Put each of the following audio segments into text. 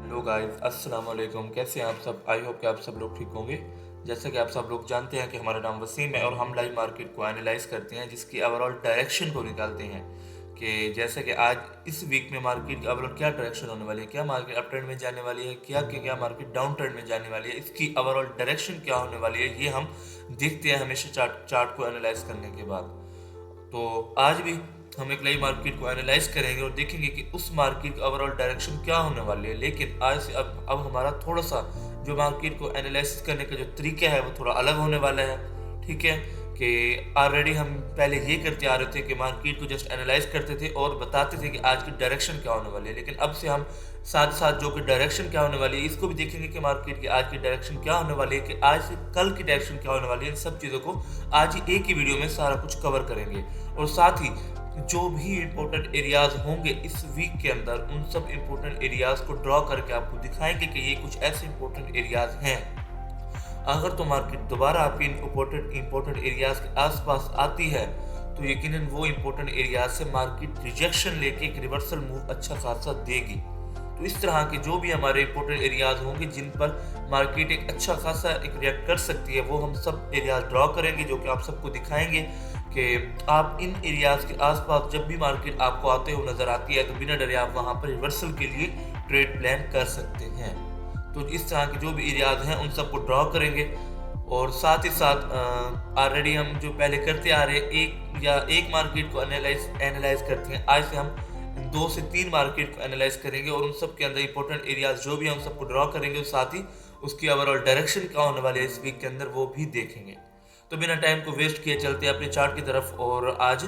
Hello guys, अस्सलाम वालेकुम। कैसे हैं आप सब? आई होप कि आप सब लोग ठीक होंगे। जैसा कि आप सब लोग जानते हैं कि हमारा नाम वसीम है और हम लाइव मार्केट को एनालाइज करते हैं, जिसकी ओवरऑल डायरेक्शन को निकालते हैं कि जैसे कि आज इस वीक में मार्केट की ओवरऑल क्या डायरेक्शन होने वाली है, क्या मार्केट अप ट्रेंड में जाने वाली है, क्या मार्केट डाउन ट्रेंड में जाने वाली है, इसकी ओवरऑल डायरेक्शन क्या होने वाली है, ये हम देखते हैं हमेशा चार्ट को एनालाइज करने के बाद। तो आज भी हम एक नई मार्केट को एनालाइज करेंगे और देखेंगे कि उस मार्केट की ओवरऑल डायरेक्शन क्या होने वाली है। लेकिन आज से अब हमारा थोड़ा सा जो मार्केट को एनालाइसिस करने का जो तरीका है वो थोड़ा अलग होने वाला है। ठीक है कि ऑलरेडी हम पहले ये करते आ रहे थे कि मार्केट को जस्ट एनालाइज करते थे और बताते थे कि आज की डायरेक्शन क्या होने वाली है। लेकिन अब से हम साथ साथ जो कि डायरेक्शन क्या होने वाली है इसको भी देखेंगे कि मार्केट की आज की डायरेक्शन क्या होने वाली है, कि आज से कल की डायरेक्शन क्या होने वाली है। इन सब चीज़ों को आज ही एक ही वीडियो में सारा कुछ कवर करेंगे और साथ ही जो भी इम्पोर्टेंट एरियाज होंगे इस वीक के अंदर उन सब इम्पोर्टेंट एरियाज को ड्रॉ करके आपको दिखाएंगे कि ये कुछ ऐसे इम्पोर्टेंट एरियाज हैं। अगर तो मार्केट दोबारा आपके इम्पोर्टेंट एरियाज के आसपास आती है तो यकीनन वो इम्पोर्टेंट एरियाज से मार्केट रिजेक्शन लेके एक रिवर्सल मूव अच्छा खासा देगी। तो इस तरह के जो भी हमारे इम्पोर्टेंट एरियाज होंगे जिन पर मार्केट एक अच्छा खासा एक रिएक्ट कर सकती है, वो हम सब एरियाज ड्रॉ करेंगे, जो कि आप सबको दिखाएंगे कि आप इन एरियाज के आसपास जब भी मार्केट आपको आते हुए नजर आती है तो बिना डरे आप वहां पर रिवर्सल के लिए ट्रेड प्लान कर सकते हैं। तो इस तरह के जो भी एरियाज हैं उन सबको ड्रॉ करेंगे और साथ ही साथ ऑलरेडी हम जो पहले करते आ रहे हैं एक मार्केट को एनालाइज करते हैं, आज से हम 2 से 3 मार्केट को एनालाइज करेंगे और उन सब के अंदर इंपॉर्टेंट एरियाज जो भी हम सबको ड्रॉ करेंगे और साथ ही उसकी ओवरऑल डायरेक्शन क्या होने वाली है इस वीक के अंदर वो भी देखेंगे। तो बिना टाइम को वेस्ट किए चलते हैं अपने चार्ट की तरफ और आज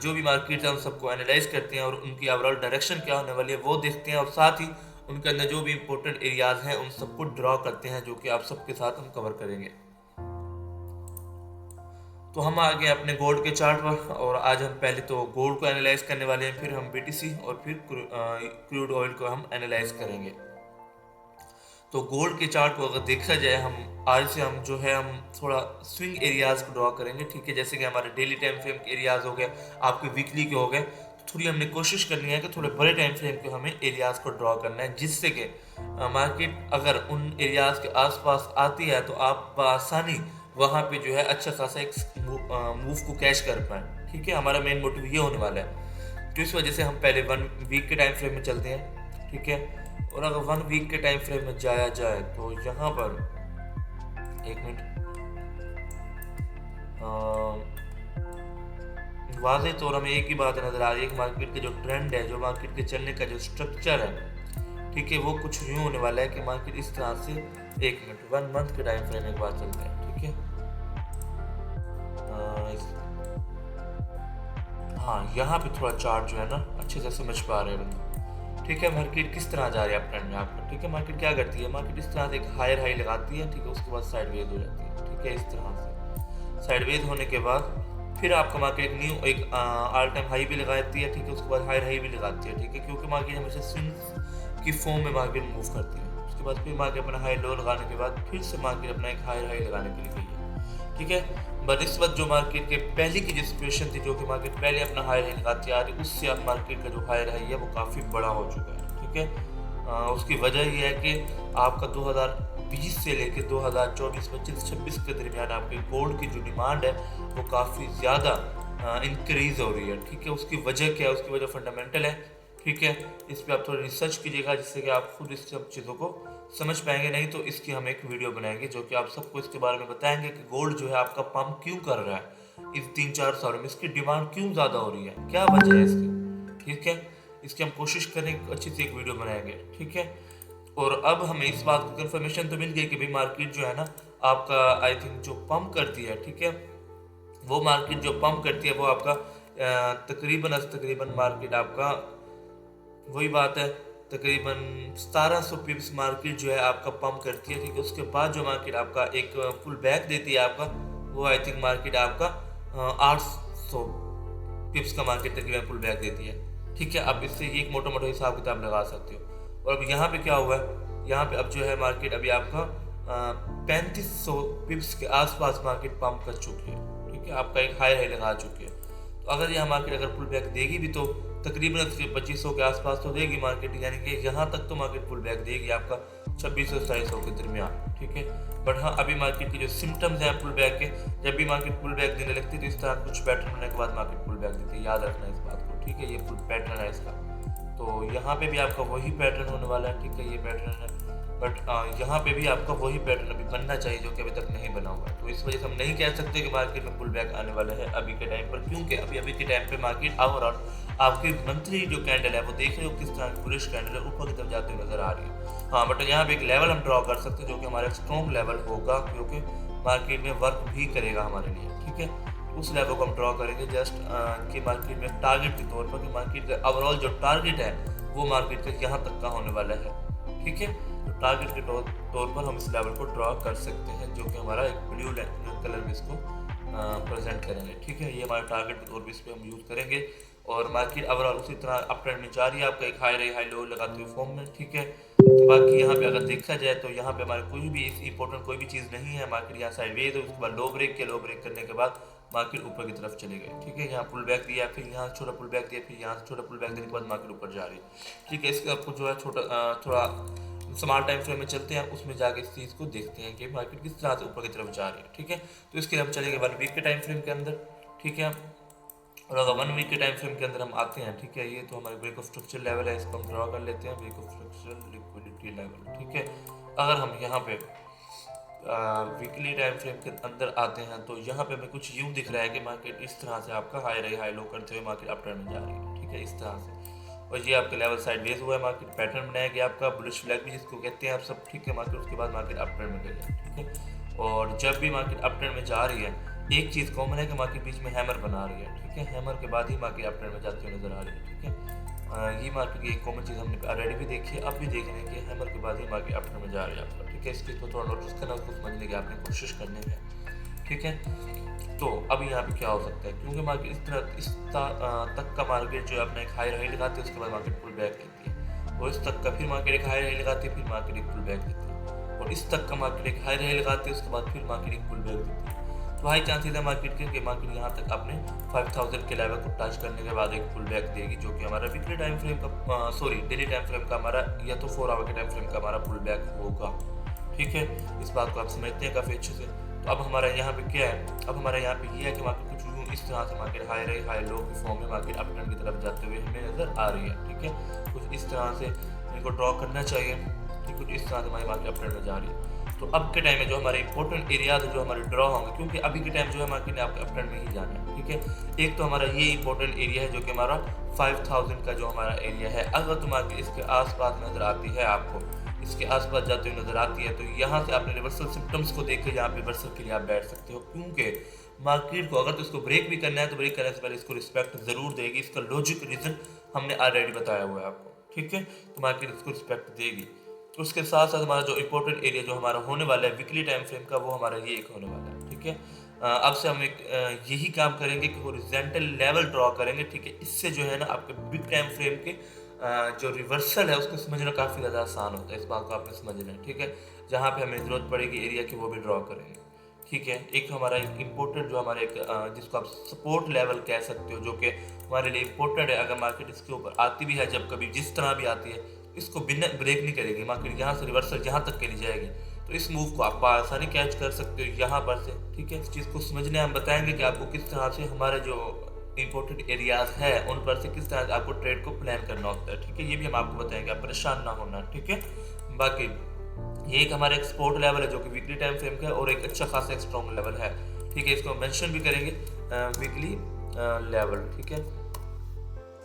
जो भी मार्केट है उन सबको एनालाइज करते हैं और उनकी ओवरऑल डायरेक्शन क्या होने वाली है वो देखते हैं और साथ ही उनके अंदर जो भी इंपॉर्टेंट एरियाज हैं उन सबको ड्रॉ करते हैं, जो कि आप सबके साथ हम कवर करेंगे। तो हम आ गए अपने गोल्ड के चार्ट पर और आज हम पहले तो गोल्ड को एनालाइज करने वाले हैं, फिर हम बीटीसी और फिर क्रूड ऑयल को हम एनालाइज करेंगे। तो गोल्ड के चार्ट को अगर देखा जाए हम आज से हम जो है हम थोड़ा स्विंग एरियाज को ड्रॉ करेंगे। ठीक है, जैसे कि हमारे डेली टाइम फ्रेम के एरियाज हो गए, आपके वीकली के हो गए, तो थोड़ी हमने कोशिश करनी है कि थोड़े बड़े टाइम फ्रेम के हमें एरियाज को ड्रॉ करना है, जिससे कि मार्केट अगर उन एरियाज के आसपास आती है तो आप बआसानी वहाँ पे जो है अच्छा खासा एक मूव को कैच कर पाए। ठीक है, हमारा मेन मोटिव ये होने वाला है। तो इस वजह से हम पहले 1 वीक के टाइम फ्रेम में चलते हैं। ठीक है, और अगर 1 वीक के टाइम फ्रेम में जाया जाए तो यहाँ पर एक मिनट वाज़ेह तौर हमें एक ही बात नज़र आ रही है कि मार्केट के जो ट्रेंड है, जो मार्केट के चलने का जो स्ट्रक्चर है, ठीक है, वो कुछ यूँ होने वाला है कि मार्केट इस तरह से 1 मंथ के टाइम फ्रेम एक बार चलते हैं। ठीक है, हाँ यहाँ पे थोड़ा चार्ट जो है ना अच्छे से समझ पा रहे हैं। ठीक है, मार्केट किस तरह जा रही है अप ट्रेंड में आपका। ठीक है, मार्केट क्या करती है, मार्केट इस तरह से एक हायर हाई लगाती है। ठीक है, उसके बाद साइडवेज हो जाती है। ठीक है, इस तरह से साइडवेज होने के बाद फिर आपका मार्केट एक ऑल टाइम हाई भी लगाती है। ठीक है, उसके बाद हायर हाई भी लगाती है। ठीक है, क्योंकि मार्केट हमेशा स्विंग्स की फॉर्म में मार्केट मूव करती है। उसके बाद फिर मार्केट अपना हाई लो लगाने के बाद फिर से मार्केट अपना एक हायर हाई लगाने के लिए गई है। ठीक है, बनिस्बत जो मार्केट के पहले की जो सिचुएशन थी, जो कि मार्केट पहले अपना हायर हाई लगाती आ रही, उससे अब मार्केट का जो हायर हाई है वो काफ़ी बड़ा हो चुका है। ठीक है, उसकी वजह ये है कि आपका 2020 से लेकर 2024, 25, 26 के दरमियान आपके गोल्ड की जो डिमांड है वो काफ़ी ज़्यादा इंक्रीज़ हो रही है। ठीक है, उसकी वजह क्या है, उसकी वजह फंडामेंटल है। ठीक है, इस पर आप थोड़ा रिसर्च कीजिएगा जिससे कि आप खुद इस सब चीज़ों को समझ पाएंगे। नहीं तो इसकी हम एक वीडियो बनाएंगे जो कि आप सबको इसके बारे में बताएंगे कि गोल्ड जो है आपका पंप क्यों कर रहा है इस 3-4 सालों में, इसकी डिमांड क्यों ज़्यादा हो रही है, क्या वजह है इसकी। ठीक है, इसकी हम कोशिश करेंगे अच्छी सी एक वीडियो बनाएंगे। ठीक है, और अब हमें इस बात की कंफर्मेशन तो मिल गई कि भाई मार्केट जो है ना आपका आई थिंक जो पंप करती है, ठीक है, वो मार्केट जो पंप करती है वो आपका तकरीबन मार्केट आपका वही बात है तकरीबन 1700 पिप्स मार्केट जो है आपका पंप करती है। ठीक है, उसके बाद जो मार्केट आपका एक फुल बैक देती है आपका, वो आई थिंक मार्केट आपका 800 पिप्स का मार्केट तकरीबन फुल बैक देती है। ठीक है, अब इससे ये एक मोटा हिसाब किताब लगा सकते हो। और अब यहाँ पे क्या हुआ है, यहाँ पे अब जो है मार्केट अभी आपका 3500 पिप्स के आसपास मार्केट पंप कर चुकी है। ठीक है, आपका एक हाई हाई लगा चुकी है। तो अगर यह मार्केट अगर पुल बैक देगी भी तो तकरीबन उसके 2500 के आसपास तो देगी मार्केट, यानी कि यहाँ तक तो मार्केट पुल बैक देगी आपका 2600-2700 के दरमियान, ठीक है। बट हाँ, अभी मार्केट के जो सिम्टम्स हैं पुल बैक के, जब भी मार्केट पुल बैक देने लगती है तो इस तरह कुछ पैटर्न होने के बाद मार्केट पुल बैक देती है, याद रखना इस बात को, ठीक है। ये पुल पैटर्न है इसका, तो यहाँ पे भी आपका वही पैटर्न होने वाला है, ठीक है, ये पैटर्न है। बट यहाँ पे भी आपका वही पैटर्न अभी बनना चाहिए जो कि अभी तक नहीं बना हुआ है। तो इस वजह से हम नहीं कह सकते कि मार्केट में पुल बैक आने वाला है अभी के टाइम पर, क्योंकि अभी के टाइम पे मार्केट ओवरऑल आपकी मंथली जो कैंडल है वो देख रहे हो किस तरह की बुलिश कैंडल है, ऊपर की तरफ जाते हुए नजर आ रही है। हाँ, बट यहाँ पे एक लेवल हम ड्रॉ कर सकते हैं जो कि हमारा स्ट्रॉन्ग लेवल होगा, क्योंकि मार्केट में वर्क भी करेगा हमारे लिए, ठीक है। उस लेवल को हम ड्रॉ करेंगे जस्ट कि मार्केट में टारगेट के तौर पर, कि मार्केट का ओवरऑल जो टारगेट है वो मार्केट का यहाँ तक का होने वाला है, ठीक है। तो टारगेट के तौर पर हम इस लेवल को ड्रॉ कर सकते हैं, जो कि हमारा एक ब्लू कलर में इसको प्रेजेंट करेंगे, ठीक है। ये हमारा टारगेट के तौर पर इस पर हम यूज़ करेंगे। और मार्केट ओवरऑल उसी तरह अप ट्रेंड में जा रही है आपका एक हाई लो लगाते हुए फॉर्म में, ठीक है। बाकी यहाँ पे अगर देखा जाए तो यहाँ पे हमारे कोई भी इंपॉर्टेंट कोई भी चीज़ नहीं है। मार्केट यहाँ साइडवेज है, उसके बाद लो ब्रेक करने के बाद मार्केट ऊपर की तरफ चले गए, ठीक है। यहाँ पुल बैक दिया, फिर यहाँ छोटा पुल बैक दिया, फिर यहाँ से छोटा पुल बैक देने के बाद मार्केट ऊपर जा रही है, ठीक है। इसका आपको जो है छोटा थोड़ा स्मॉल टाइम फ्रेम में चलते हैं, उसमें जाके इस चीज़ को देखते हैं कि मार्केट किस तरह से ऊपर की तरफ जा रही है, ठीक है। तो इसके लिए हम चलेंगे 1 वीक के टाइम फ्रेम के अंदर, ठीक है। और अगर 1 वीक के टाइम फ्रेम के अंदर हम आते हैं, ठीक है, ये तो हमारे ब्रेक ऑफ स्ट्रक्चर लेवल है, इसको हम ड्रॉ कर लेते हैं, break of structure liquidity level, ठीक है। अगर हम यहाँ पे वीकली टाइम फ्रेम के अंदर आते हैं तो यहाँ पे हमें कुछ यूँ दिख रहा है कि मार्केट इस तरह से आपका हाई लो करते हुए मार्केट अप ट्रेंड में जा रही है, ठीक है, इस तरह से। और ये आपके लेवल साइड बेस हुआ है, मार्केट पैटर्न बनाया गया आपका बुलिश फ्लैग भी जिसको कहते हैं आप सब, ठीक है। मार्केट उसके बाद मार्केट अप ट्रेंड में गई है, ठीक है। और जब भी मार्केट अप ट्रेंड में जा रही है, एक चीज़ कॉमन है कि मार्केट बीच में हैमर बना रही है, ठीक है। हैमर के बाद ही मार्केट अप ट्रेंड में जाती हुई नजर आ रही है, ठीक है। ये मार्केट की एक कॉमन चीज़ हमने ऑलरेडी भी देखी है, अब भी देख रहे हैं कि हैमर के बाद ही मार्केट अप ट्रेंड में जा रही है आपका, ठीक है। इस चीज़ को थोड़ा नोटिस करना, उसको समझने की आपने कोशिश करनी है, ठीक है। तो अब यहाँ पे क्या हो सकता है, क्योंकि मार्केट इस तक का मार्केट जो है अपना एक हाई लगाती है, उसके बाद मार्केट पुल बैक लेती है, और इस तक का फिर मार्केट एक हाई लगाती है, फिर मार्केट एक पुल बैक लेती है, और इस तक का मार्केट एक हाई लगाती है, उसके बाद फिर मार्केट एक पुल बैक देती है। तो हाई चांसेस है मार्केट के कि मार्केट यहाँ तक अपने 5000 के लेवल को टच करने के बाद एक पुल बैक देगी, जो कि हमारा वीकली टाइम फ्रेम का डेली टाइम फ्रेम का हमारा या तो 4 आवर के टाइम फ्रेम का हमारा पुल बैक होगा, ठीक है। इस बात को आप समझते हैं काफ़ी अच्छे से। तो अब हमारा यहाँ पे क्या है, अब हमारा यहाँ पे ये है कि मार्केट कुछ यूँ इस तरह से मार्केट हाई लो की फॉर्म में मार्केट अप ट्रेंड की तरफ जाते हुए हमें नज़र आ रही है, ठीक है। कुछ इस तरह से इनको ड्रॉ करना चाहिए कि कुछ इस तरह से हमारी मार्केट अप ट्रेंड में जा रही है। तो अब के टाइम में जो हमारे इंपॉर्टेंट एरियाज जो हमारे ड्रॉ होंगे, क्योंकि अभी के टाइम जो है मार्केट ने आपके अप ट्रेंड में ही जाना है, ठीक है। एक तो हमारा ये इंपॉर्टेंट एरिया है जो कि हमारा 5000 का जो हमारा एरिया है। अगर तो मार्केट इसके आसपास नजर आती है, आपको इसके आसपास जाते हुए नजर आती है, तो यहाँ से आपने रिवर्सल सिम्टम्स को देख के यहाँ पे रिवर्सल के लिए आप बैठ सकते हो, क्योंकि मार्केट को अगर तो इसको ब्रेक भी करना है तो ब्रेक करने से पहले इसको रिस्पेक्ट जरूर देगी। इसका लॉजिक रीजन हमने ऑलरेडी बताया हुआ है आपको, ठीक है। तो मार्केट इसको रिस्पेक्ट देगी। उसके साथ साथ हमारा जो इंपॉर्टेंट एरिया जो हमारा होने वाला है वीकली टाइम फ्रेम का, वो हमारा ये एक होने वाला है, ठीक है। अब से हम एक यही काम करेंगे कि हॉरिजॉन्टल लेवल ड्रॉ करेंगे, ठीक है। इससे जो है ना आपके बिग टाइम फ्रेम के जो रिवर्सल है उसको समझना काफ़ी ज़्यादा आसान होता है। इस बात को आपने समझना है, ठीक है। जहाँ पे हमें ज़रूरत पड़ेगी एरिया की वो भी ड्रॉ करेंगे, ठीक है। एक हमारा इम्पोर्टेंट जो हमारे जिसको आप सपोर्ट लेवल कह सकते हो, जो कि हमारे लिए इम्पोर्टेंट है। अगर मार्केट इसके ऊपर आती भी है, जब कभी जिस तरह भी आती है, इसको बिना ब्रेक नहीं करेगी मार्केट, यहाँ से रिवर्सल यहाँ तक के लिए जाएगी, तो इस मूव को आप आसानी कैच कर सकते हो यहाँ पर से, ठीक है। इस चीज़ को समझने हम बताएंगे कि आपको किस तरह से हमारे जो इंपॉर्टेंट एरियाज है उन पर से किस तरह से आपको ट्रेड को प्लान करना होता है, ठीक है। ये भी हम आपको बताएंगे, आप परेशान ना होना, ठीक है। बाकी ये एक हमारा एक्सपोर्ट लेवल है जो कि वीकली टाइम फ्रेम का है, और एक अच्छा खासा एक स्ट्रॉन्ग लेवल है, ठीक है। इसको मेंशन भी करेंगे वीकली लेवल, ठीक है।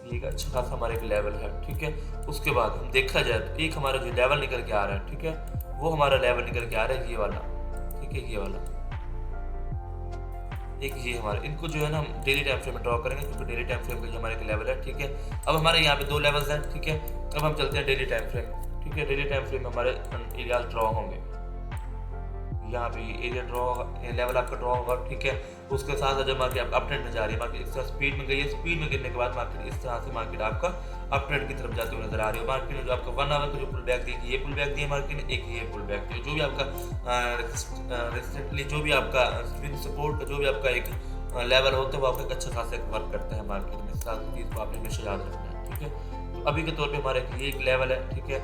ये एक अच्छा खासा हमारा एक लेवल है, ठीक है। उसके बाद हम देखा जाए तो एक हमारा जो लेवल निकल के आ रहा है, ठीक है, वो हमारा लेवल निकल के आ रहा है ये वाला, ठीक है। ये वाला एक ये हमारा, इनको जो है ना हम डेली टाइम फ्रेम में ड्रॉ करेंगे, क्योंकि डेली टाइम फ्रेम का जो हमारा एक लेवल है, ठीक है। अब हमारे यहाँ पे 2 लेवल्स हैं, ठीक है। अब हम चलते हैं डेली टाइम फ्रेम, ठीक है। डेली टाइम फ्रेम में हमारे एरियाज ड्रॉ होंगे, यहाँ पे एरिया ड्रॉ लेवल आपका ड्रॉ होगा, ठीक है। उसके साथ जब मार्केट अप ट्रेंड में जा रही है, मार्केट इस तरह स्पीड में गई है, स्पीड में गिरने के बाद मार्केट इस तरह से मार्केट आपका अप ट्रेंड की तरफ जाते हुए नजर आ रही है। मार्केट ने जो आपका 1 आवर का जो पुल बैक दी, ये पुल बैक दिया मार्केट ने, एक ये पुल बैक दिया। जो भी आपका रिसेंटली जो भी आपका सपोर्ट का जो भी आपका एक लेवल होते हैं वो आपका एक अच्छा खासा एक वर्क करता है मार्केट में। सारी चीज़ को आपने हमेशा याद रखना है, ठीक है। तो अभी के तौर पे हमारा ये एक लेवल है, ठीक है,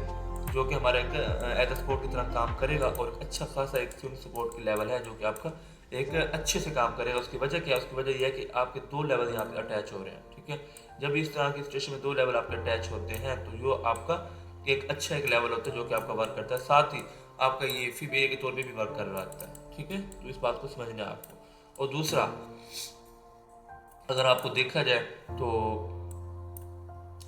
जो कि हमारा एक एज अ सपोर्ट की तरह काम करेगा और एक अच्छा खासा एक सपोर्ट की लेवल है जो कि आपका एक अच्छे से काम करेगा। उसकी वजह क्या है? उसकी वजह यह है कि आपके दो लेवल यहाँ पे अटैच हो रहे हैं, ठीक है। जब इस तरह की सिचुएशन में दो लेवल आपके अटैच होते हैं तो जो आपका एक अच्छा एक लेवल होता है जो कि आपका वर्क करता है, साथ ही आपका ये फीबे के तौर पे भी वर्क कर रहा होता है, ठीक है। तो इस बात को समझना है आपको। और दूसरा, अगर आपको देखा जाए तो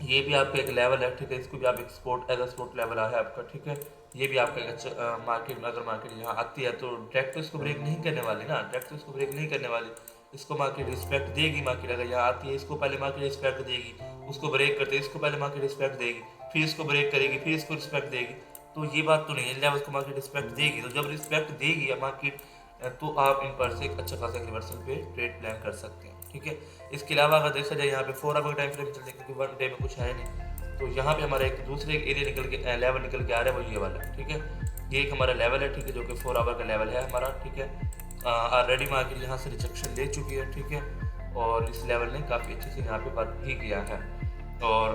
ये भी आपका एक लेवल है, ठीक है। इसको भी आप एक sport as a sport level है आपका, ठीक है। ये भी आपका एक अच्छा मार्केट में, अगर मार्केट यहाँ आती है तो डायरेक्ट तो इसको ब्रेक नहीं करने वाली ना, डायरेक्ट तो इसको ब्रेक नहीं करने वाली। इसको मार्केट रिस्पेक्ट देगी। मार्केट अगर यहाँ आती है इसको पहले मार्केट रिस्पेक्ट देगी, उसको ब्रेक करते इसको पहले मार्केट रिस्पेक्ट देगी, फिर इसको ब्रेक करेगी, फिर इसको रिस्पेक्ट देगी। तो ये बात तो नहीं है, लेवल को मार्केट रिस्पेक्ट देगी। तो जब रिस्पेक्ट देगी मार्केट तो आप इन पर से एक अच्छा खासा रिवर्सल पे ट्रेड प्लान कर सकते हैं, ठीक है। इसके अलावा अगर देखा जाए यहाँ पे 4 आवर टाइम फ्रेम चलते हैं क्योंकि 1 डे में कुछ है नहीं, तो यहाँ पे हमारा एक दूसरे एक एरिया निकल के लेवल निकल के आ रहा है, वो ये वाला, ठीक है। ये एक हमारा लेवल है, ठीक है, जो कि 4 आवर का लेवल है हमारा, ठीक है। ऑलरेडी मार्केट यहाँ से रिजेक्शन ले चुकी है, ठीक है, और इस लेवल ने काफ़ी अच्छे से यहाँ पे वर्क भी किया है। और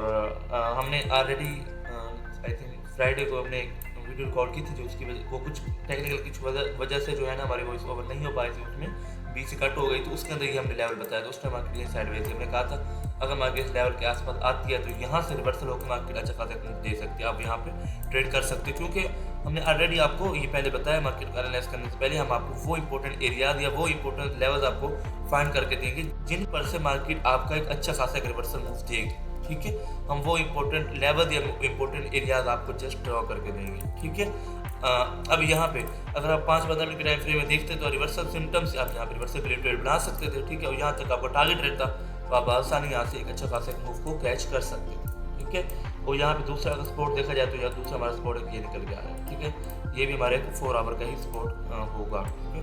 हमने ऑलरेडी आई थिंक फ्राइडे को हमने एक वीडियो कॉल की थी, जो उसकी वजह वो कुछ टेक्निकल की वजह से जो है ना हमारी वॉइस ओवर नहीं हो पाई थी, उसमें बीच से कट हो गई। तो उसके अंदर ही हमने लेवल बताया, तो उस टाइम मार्केट ये साइडवेज हमने कहा था अगर मार्केट इस लेवल के आसपास आती है तो यहाँ से रिवर्सल होकर मार्केट अच्छा खासा दे सकती है, आप यहाँ पे ट्रेड कर सकते हो। क्योंकि हमने ऑलरेडी आपको ये पहले बताया, मार्केट को एनालाइज करने से पहले हम आपको वो इंपॉर्टेंट एरियाज या वो इंपॉर्टेंट लेवल्स आपको फाइंड करके देंगे जिन पर से मार्केट आपका एक अच्छा खासा एक रिवर्सल मूव देगी, ठीक है। हम वो इंपॉर्टेंट लेवल या इंपॉर्टेंट एरियाज आपको जस्ट ड्रॉ करके देंगे, ठीक है। अब यहाँ पे अगर आप 5-15 मिनट के टाइम फ्रेम में देखते हैं तो रिवर्सल सिम्टम्स आप यहाँ पे रिवर्सल के लिए ट्रेड बना सकते थे, ठीक है। और यहाँ तक आपका टारगेट रहता तो आप आसानी यहाँ से एक अच्छा खासा एक मूव को कैच कर सकते हो, ठीक है। और यहाँ पे दूसरा अगर स्पोर्ट देखा जाए तो यहाँ दूसरा हमारा स्पोर्ट ये निकल के आ रहा है, ठीक है। ये भी हमारे 4 आवर का ही स्पोर्ट होगा, ठीक है।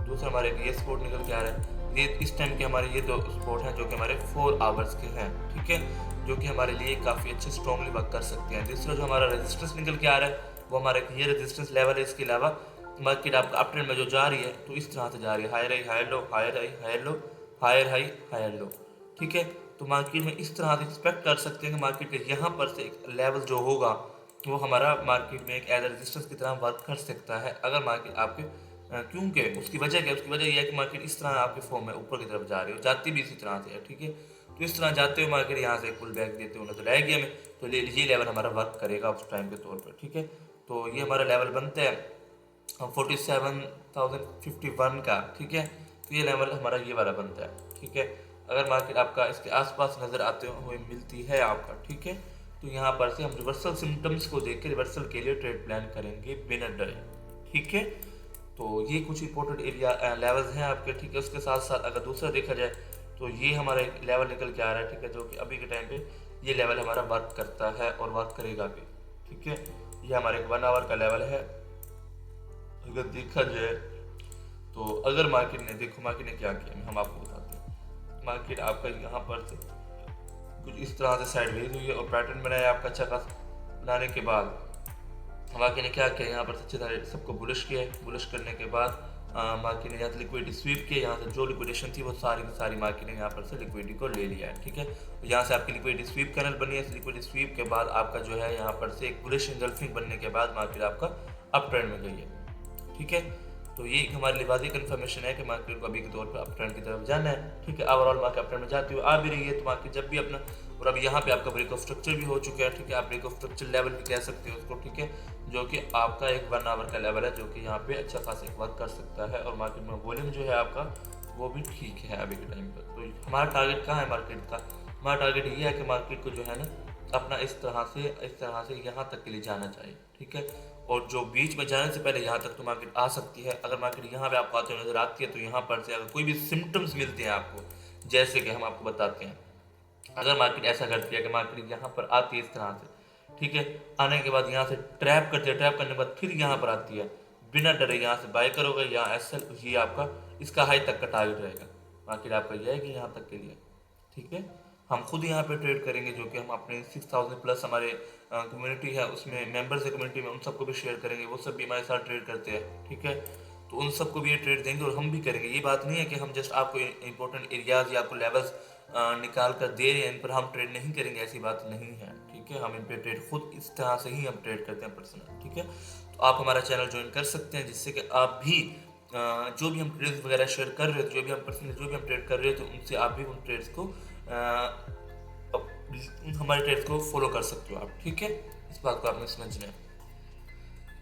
दूसरा हमारे ये स्पोर्ट निकल के आ रहा है। ये इस टाइम के हमारे ये दो स्पोर्ट हैं जो कि हमारे 4 आवर्स के हैं, ठीक है, जो कि हमारे लिए काफ़ी अच्छे स्ट्रॉन्गली वर्क कर सकते हैं। दूसरा जो हमारा रेजिस्टेंस निकल के आ रहा है वो हमारे ये रेजिस्टेंस लेवल है। इसके अलावा मार्केट आपका अप ट्रेंड में जो जा रही है तो इस तरह से जा रही है, higher high higher low, higher high higher low, higher high higher low, ठीक है। तो मार्केट में इस तरह से एक्सपेक्ट कर सकते हैं कि मार्केट के यहाँ पर से एक लेवल जो होगा वो हमारा मार्केट में एक एज रेजिस्टेंस की तरह वर्क कर सकता है अगर मार्केट आपके क्योंकि उसकी वजह क्या है? उसकी वजह यह है कि मार्केट इस तरह आपके फॉर्म में ऊपर की तरफ जा रही हो, जाती भी इसी तरह से है, ठीक है। तो इस तरह जाते हुए मार्केट यहाँ से पुल बैक देते हुए नजर आएगी हमें, तो ये लेवल हमारा वर्क करेगा उस टाइम के तौर पर, ठीक है। तो ये हमारा लेवल बनता है 47,051 का, ठीक है। तो ये लेवल हमारा ये वाला बनता है, ठीक है। अगर मार्केट आपका इसके आसपास नज़र आते हुए मिलती है आपका, ठीक है, तो यहाँ पर से हम रिवर्सल सिम्टम्स को देख के रिवर्सल के लिए ट्रेड प्लान करेंगे बिना डरे, ठीक है। तो ये कुछ इंपॉर्टेंट एरिया लेवल्स हैं आपके, ठीक है। उसके साथ साथ अगर दूसरा देखा जाए तो ये हमारा एक लेवल निकल के आ रहा है, ठीक है, जो कि अभी के टाइम पे ये लेवल हमारा वर्क करता है और वर्क करेगा भी, ठीक है। ये हमारे 1 आवर का लेवल है। अगर देखा जाए तो अगर मार्केट ने देखो मार्केट ने क्या किया हम आपको बताते हैं। मार्केट आपका यहाँ पर से कुछ इस तरह से साइडवेज हुई है और पैटर्न बनाया आपका अच्छा खासा। बनाने के बाद मार्केट ने क्या किया, यहाँ पर अच्छे तरह सबको बुलिश किया है। बुलिश करने के बाद मार्केट ने यहाँ से लिक्विडिटी स्वीप किया, यहाँ से जो लिक्विडेशन थी वो सारी की सारी मार्केट ने यहाँ पर से लिक्विडिटी को ले लिया है, ठीक है। यहाँ से आपकी लिक्विडिटी स्वीप कैनल बनी है। लिक्विडिटी स्वीप के बाद आपका जो है यहाँ पर से एक बुलिश इंगल्फिंग बनने के बाद मार्केट आपका अप ट्रेंड में गई है, ठीक है। तो ये हमारे लिए वादी कन्फर्मेशन है कि मार्केट को अभी के तौर पर अप ट्रेंड की तरफ जाना है, ठीक है। ओवरऑल मार्केट अप ट्रेंड में जाती हुई आ भी रही है, तो मार्केट जब भी अपना और अब यहाँ पे आपका ब्रेक ऑफ स्ट्रक्चर भी हो चुका है, ठीक है। आप ब्रेक ऑफ स्ट्रक्चर लेवल भी कह सकते हो उसको, ठीक है, जो कि आपका एक 1 आवर का लेवल है जो कि यहाँ पे अच्छा खासा वर्क कर सकता है। और मार्केट में वॉल्यूम जो है आपका वो भी ठीक है अभी के टाइम पर। तो हमारा टारगेट कहाँ है मार्केट का? हमारा टारगेट ये है कि मार्केट को जो है ना अपना इस तरह से यहाँ तक के लिए जाना चाहिए, ठीक है। और जो बीच में जाने से पहले यहाँ तक तो मार्केट आ सकती है। अगर मार्केट यहाँ पे आपको आते हुए नजर आती है तो यहाँ पर से अगर कोई भी सिम्टम्स मिलते हैं आपको, जैसे कि हम आपको बताते हैं, अगर मार्केट ऐसा करती है कि मार्केट यहाँ पर आती है इस तरह से, ठीक है, आने के बाद यहाँ से ट्रैप करती है, ट्रैप करने के बाद फिर यहाँ पर आती है, बिना डरे यहाँ से बाय करोगे यहाँ एसएल, ये आपका इसका हाई तक का टारगेट रहेगा। मार्केट आपका जाएगी यहाँ तक के लिए, ठीक है। हम खुद यहाँ पे ट्रेड करेंगे जो कि हम अपने 6000 प्लस हमारे कम्युनिटी है उसमें मेंबर्स है कम्युनिटी में, उन सबको भी शेयर करेंगे, वो सब भी हमारे साथ ट्रेड करते हैं, ठीक है। तो उन सबको भी ये ट्रेड देंगे और हम भी करेंगे। ये बात नहीं है कि हम जस्ट आपको इंपॉर्टेंट एरियाज या आपको लेवल्स निकाल कर दे रहे हैं, इन पर हम ट्रेड नहीं करेंगे, ऐसी बात नहीं है, ठीक है। हम इन पे ट्रेड खुद इस तरह से ही हम ट्रेड करते हैं पर्सनल, ठीक है। तो आप हमारा चैनल ज्वाइन कर सकते हैं, जिससे कि आप भी जो भी हम ट्रेड्स वगैरह शेयर कर रहे थे, जो भी हम पर्सनल जो भी हम ट्रेड कर रहे थे, उनसे आप भी उन ट्रेड्स को हमारे ट्रेड्स को फॉलो कर सकते हो आप, ठीक है। इस बात को आपने समझना है।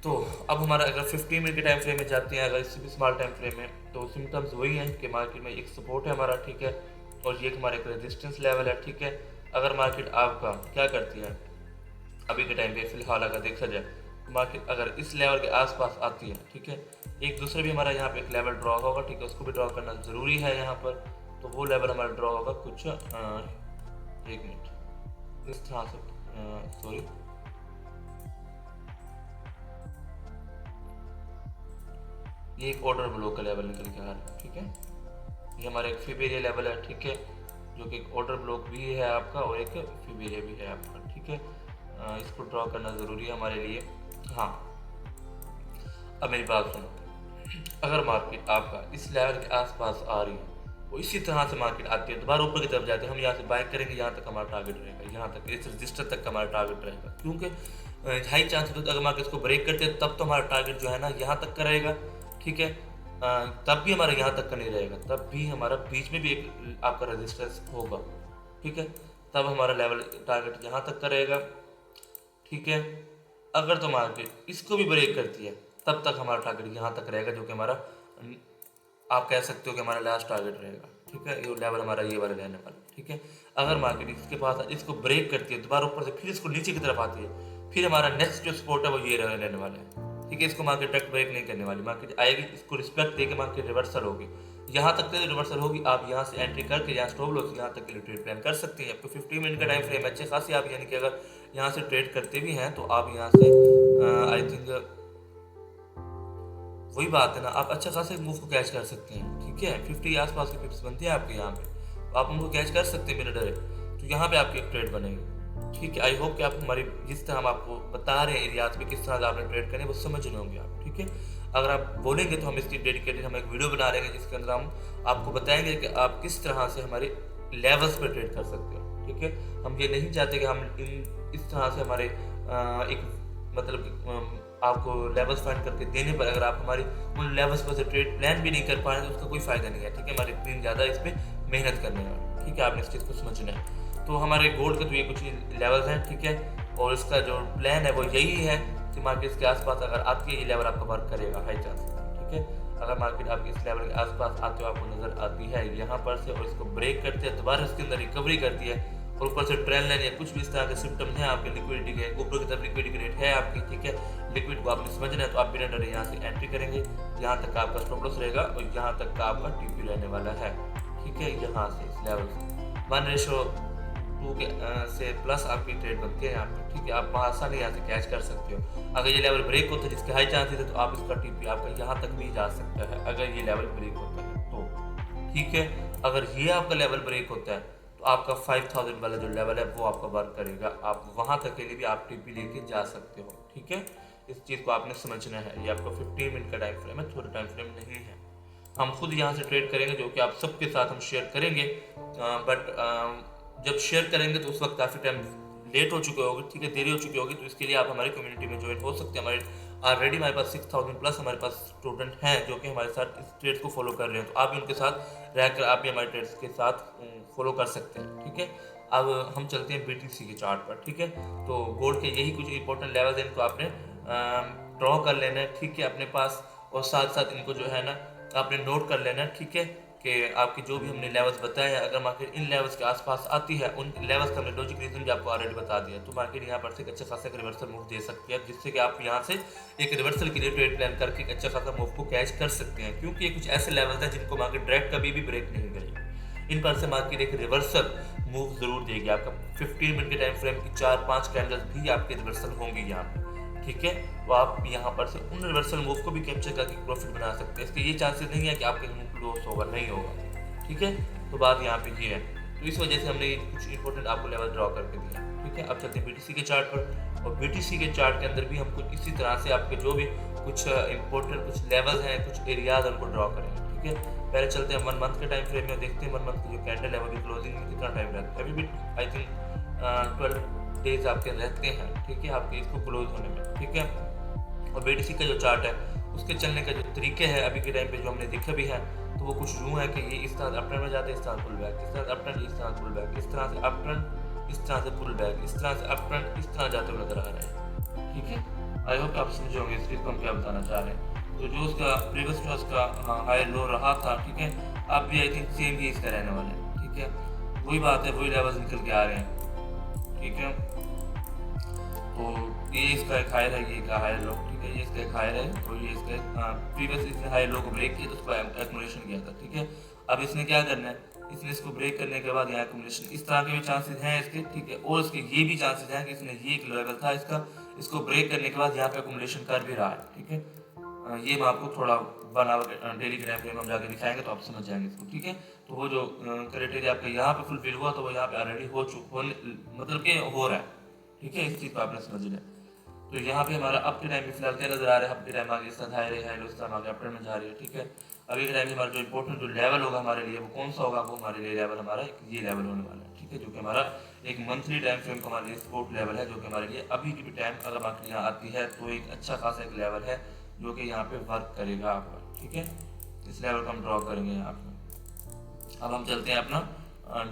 तो अब हमारा अगर 15 मिनट के टाइम फ्रेम में जाते हैं, अगर इससे भी स्मॉल टाइम फ्रेम में, तो सिम्टम्स वही हैं कि मार्केट में एक सपोर्ट है हमारा, ठीक है, और ये हमारा एक रेजिस्टेंस लेवल है, ठीक है। अगर मार्केट आपका क्या करती है अभी के टाइम पे फिलहाल अगर देखा जाए, तो मार्केट अगर इस लेवल के आसपास आती है, ठीक है, एक दूसरा भी हमारा यहाँ पे एक लेवल ड्रॉ होगा, ठीक है, उसको भी ड्रॉ करना ज़रूरी है यहाँ पर। तो वो लेवल हमारा ड्रॉ होगा कुछ 1 मिनट इस तरह से, सॉरी, ये एक ऑर्डर ब्लॉक का लेवल निकल के आ रहा है, ठीक है। ये हमारा एक फिब एरिया लेवल है, ठीक है, जो कि एक ऑर्डर ब्लॉक भी है आपका और एक फिब एरिया भी है आपका, ठीक है। इसको ड्रॉ करना ज़रूरी है हमारे लिए। हाँ, अब मेरी बात सुनो, अगर मार्केट आपका इस लेवल के आसपास आ रही है, वो इसी तरह से मार्केट आती है, दोबारा ऊपर की तरफ जाते हैं, हम यहाँ से बाय करेंगे, यहाँ तक हमारा टारगेट रहेगा, यहाँ तक इस रजिस्टर तक हमारा टारगेट रहेगा, क्योंकि हाई चांस होता है अगर मार्केट इसको ब्रेक करते हैं तब तो हमारा टारगेट जो है ना यहाँ तक का रहेगा, ठीक है। तब भी हमारा यहाँ तक का नहीं रहेगा, तब भी हमारा बीच में भी एक आपका रेजिस्टेंस होगा, ठीक है, तब हमारा लेवल टारगेट यहाँ तक का रहेगा, ठीक है। अगर तो मार्केट इसको भी ब्रेक करती है तब तक हमारा टारगेट यहाँ तक रहेगा, जो कि हमारा आप कह सकते हो कि हमारा लास्ट टारगेट रहेगा, ठीक है। ये लेवल हमारा ये वाला रहने वाला, ठीक है। अगर मार्केट इसके पास इसको ब्रेक करती है दोबारा ऊपर से, फिर इसको नीचे की तरफ आती है, फिर हमारा नेक्स्ट जो सपोर्ट है वो ये रहने वाला है, ठीक है। इसको मार्केट डायरेक्ट ब्रेक नहीं करने वाली, मार्केट आएगी, इसको रिस्पेक्ट देके मार्केट रिवर्सल होगी, यहाँ तक के रिवर्सल होगी, आप यहाँ से एंट्री करके यहाँ स्टॉप लॉस यहाँ तक के लिए ट्रेड प्लान कर सकते हैं। आपको 15 मिनट का टाइम फ्रेम अच्छे खासी, आप यानी कि अगर यहाँ से ट्रेड करते भी हैं तो आप यहाँ से आई थिंक वही बात है ना, आप अच्छा खासा मूव को कैच कर सकते हैं, ठीक है। 50 के आसपास के पिप्स बनते हैं आपके यहाँ पे, तो आप उनको कैच कर सकते हैं बिना डरे, तो यहाँ पे आपकी एक ट्रेड बनेगी, ठीक है। आई होप कि आप हमारी जिस तरह हम आपको बता रहे हैं एरियाज पे किस तरह से आपने ट्रेड करने वो समझ रहे होंगे आप, ठीक है। अगर आप बोलेंगे तो हम इसकी डेडिकेटेड हम एक वीडियो बना लेंगे जिसके अंदर हम आपको बताएंगे कि आप किस तरह से हमारे लेवल्स पे ट्रेड कर सकते हो, ठीक है। हम ये नहीं चाहते कि हम इस तरह से हमारे एक मतलब आपको लेवल्स फाइंड करके देने पर अगर आप हमारी उन लेवल्स पर से ट्रेड प्लान भी नहीं कर पा रहे तो उसका कोई फ़ायदा नहीं है, ठीक है। हमारे इतनी ज़्यादा इस पर मेहनत करने में, ठीक है, आपने इस चीज़ को समझना है। तो हमारे गोल्ड के तो ये कुछ लेवल्स हैं, ठीक है, और इसका जो प्लान है वो यही है कि मार्केट के आसपास अगर आपके ये लेवल आपका वर्क करेगा हाई चांस, ठीक है। अगर मार्केट आपके इस लेवल के आसपास आते हो आपको नज़र आती है यहाँ पर से और इसको ब्रेक करते हैं, दोबारा इसके अंदर रिकवरी करती है और ऊपर से ट्रेंड लाइन या कुछ भी इस तरह के सिम्टम्स हैं आपके लिक्विडिटी के, ऊपर की तरफ लिक्विडिटी रेट है आपकी, ठीक है। लिक्विड को आपने समझना है तो आप बिना डरे यहाँ से एंट्री करेंगे, यहाँ तक का आपका स्टॉप लॉस रहेगा और यहाँ तक का आपका टीपी रहने वाला है, ठीक है। यहाँ से इस लेवल से 1:2 के से प्लस आपकी ट्रेड बनती है यहाँ पे, ठीक है। आप वहाँ आसानी यहाँ से कैच कर सकते हो। अगर ये लेवल ब्रेक होता है जिसके हाई चांसेस है तो आप इसका टीपी आपका यहाँ तक भी जा सकता है अगर ये लेवल ब्रेक होता है तो, ठीक है। अगर ये आपका लेवल ब्रेक होता है तो आपका 5000 वाला जो लेवल है वो आपका वर्क करेगा, आप वहाँ तक के लिए भी आप टीपी लेके जा सकते हो, ठीक है। इस चीज़ को आपने समझना है। ये आपका 15 मिनट का टाइम फ्रेम है, थोड़ा टाइम फ्रेम नहीं है। हम खुद यहाँ से ट्रेड करेंगे जो कि आप सबके साथ हम शेयर करेंगे, बट जब शेयर करेंगे तो उस वक्त काफ़ी टाइम लेट हो चुके होगी, ठीक है, देरी हो चुकी होगी, तो इसके लिए आप हमारी कम्युनिटी में ज्वाइन हो सकते हैं। हमारे ऑलरेडी हमारे पास 6000 प्लस हमारे पास स्टूडेंट हैं जो कि हमारे साथ इस ट्रेड्स को फॉलो कर रहे हैं, तो आप भी उनके साथ रहकर आप भी हमारे ट्रेड्स के साथ फॉलो कर सकते हैं, ठीक है। अब हम चलते हैं BTC के चार्ट पर, ठीक है। तो गोल्ड के यही कुछ इंपॉर्टेंट लेवल्स हैं, इनको आपने ड्रॉ कर लेना है, ठीक है, अपने पास, और साथ साथ इनको जो है ना आपने नोट कर लेना है, ठीक है, कि आपके जो भी हमने लेवल्स बताए हैं अगर मार्केट इन लेवल्स के आसपास आती है, उन लेवल्स का हमने लॉजिक रीजन भी आपको ऑलरेडी बता दिया, तो मार्केट यहाँ पर से एक अच्छा खासा रिवर्सल मूव दे सकती है, जिससे कि आप यहाँ से एक रिवर्सल के लिए ट्रेड प्लान करके एक अच्छा खासा मूव को कैच कर सकते हैं, क्योंकि ये कुछ ऐसे लेवल्स हैं जिनको मार्केट डायरेक्ट कभी भी ब्रेक नहीं करेगी। इन पर से मार्केट एक रिवर्सल मूव जरूर देगी। आपका 15 मिनट के टाइम फ्रेम की 4-5 कैंडल्स भी आपके रिवर्सल होंगी यहाँ पे, ठीक है। तो आप यहाँ पर से उन रिवर्सल मूव को भी कैप्चर करके प्रॉफिट बना सकते हैं। इसके ये चांसेस नहीं है कि आपके लॉस होगा, नहीं होगा, ठीक है। तो बात यहाँ पे ये है, तो इस वजह से हमने कुछ इंपॉर्टेंट आपको लेवल ड्रॉ करके दिया, ठीक है। अब चलते हैं BTC के चार्ट पर, और BTC के चार्ट के अंदर भी हम कुछ इसी तरह से आपके जो भी कुछ इंपॉर्टेंट कुछ लेवल्स हैं, कुछ एरियाज उनको ड्रॉ करेंगे। ठीक है, पहले चलते हैं 1 मंथ के टाइम फ्रेम में, देखते हैं 1 मंथ की जो कैंडल है वो भी क्लोजिंग में कितना टाइम रहता है। अभी भी आई थिंक 12 डेज आपके रहते हैं। ठीक है, आपके इसको क्लोज होने में। ठीक है, और BTC का जो चार्ट है उसके चलने का जो तरीके हैं अभी के टाइम पे जो हमने देखा भी है, तो वो कुछ यूँ है कि ये इस तरह अपट्रेंड में जाते हैं, इस तरह पुल बैक, इस तरह अपट्रेंड, इस तरह पुल बैक, इस तरह से अपट्रेंड, इस तरह से पुल बैक, इस तरह से अपट्रेंड, इस तरह जाते हुए नजर आ रहा है। ठीक है, आई होप आप समझ होंगे इस चीज़ को हम क्या बताना चाह रहे हैं। तो जो उसका प्रीवियस जो उसका हाई लो रहा था, ठीक है, अब भी आई थिंक सेम ही इसका रहने वाला है। ठीक है, वही बात है, वही लेवल्स निकल के आ रहे हैं। ठीक है, तो ये इसका एक हायर है, ये का हायर लो। ठीक है, ये इसका एक हायर है और ये इसका प्रीवियस इसने हायर लो को ब्रेक किया तो उसको एक्यूमुलेशन किया था। ठीक है, अब इसने क्या करना है, इसने इसको ब्रेक करने के बाद यहाँ एक्यूमुलेशन, इस तरह के भी चांसेस हैं इसके। ठीक है, और इसके ये भी चांसेस हैं कि इसने ये एक लेवल था इसका, इसको ब्रेक करने के बाद यहाँ पे एक्यूमुलेशन कर भी रहा है। ठीक है, ये मैं आपको थोड़ा डेली के टाइम फ्रेम हम जाके दिखाएंगे तो आप समझ जाएंगे इसको। ठीक है, तो वो जो क्राइटेरिया आपका यहाँ पे फुलफिल हुआ तो वो यहाँ पे ऑलरेडी मतलब कि हो रहा है। ठीक है, इस चीज़ को आपने समझ लिया। तो यहाँ पे हमारा अब के टाइम में फिलहाल क्या नजर आ रहा है, अब के टाइम आगे इस तरह हाई है, उस तरह आगे अपट्रेंड में जा रही है। ठीक है, अभी के टाइम में हमारा जो इंपॉर्टेंट जो लेवल होगा हमारे लिए वो कौन सा होगा, वो हमारे लिए लेवल हमारा ये लेवल होने वाला है। ठीक है, जो कि हमारा एक मंथली टाइम फ्रेम का हमारे लिए सपोर्ट लेवल है, जो कि हमारे लिए अभी की भी टाइम अगर मार्केट यहाँ आती है तो एक अच्छा खासा एक लेवल है जो कि यहाँ पे वर्क करेगा आपका। ठीक है, इस लेवल को हम ड्रॉ करेंगे यहाँ पे। अब हम चलते हैं अपना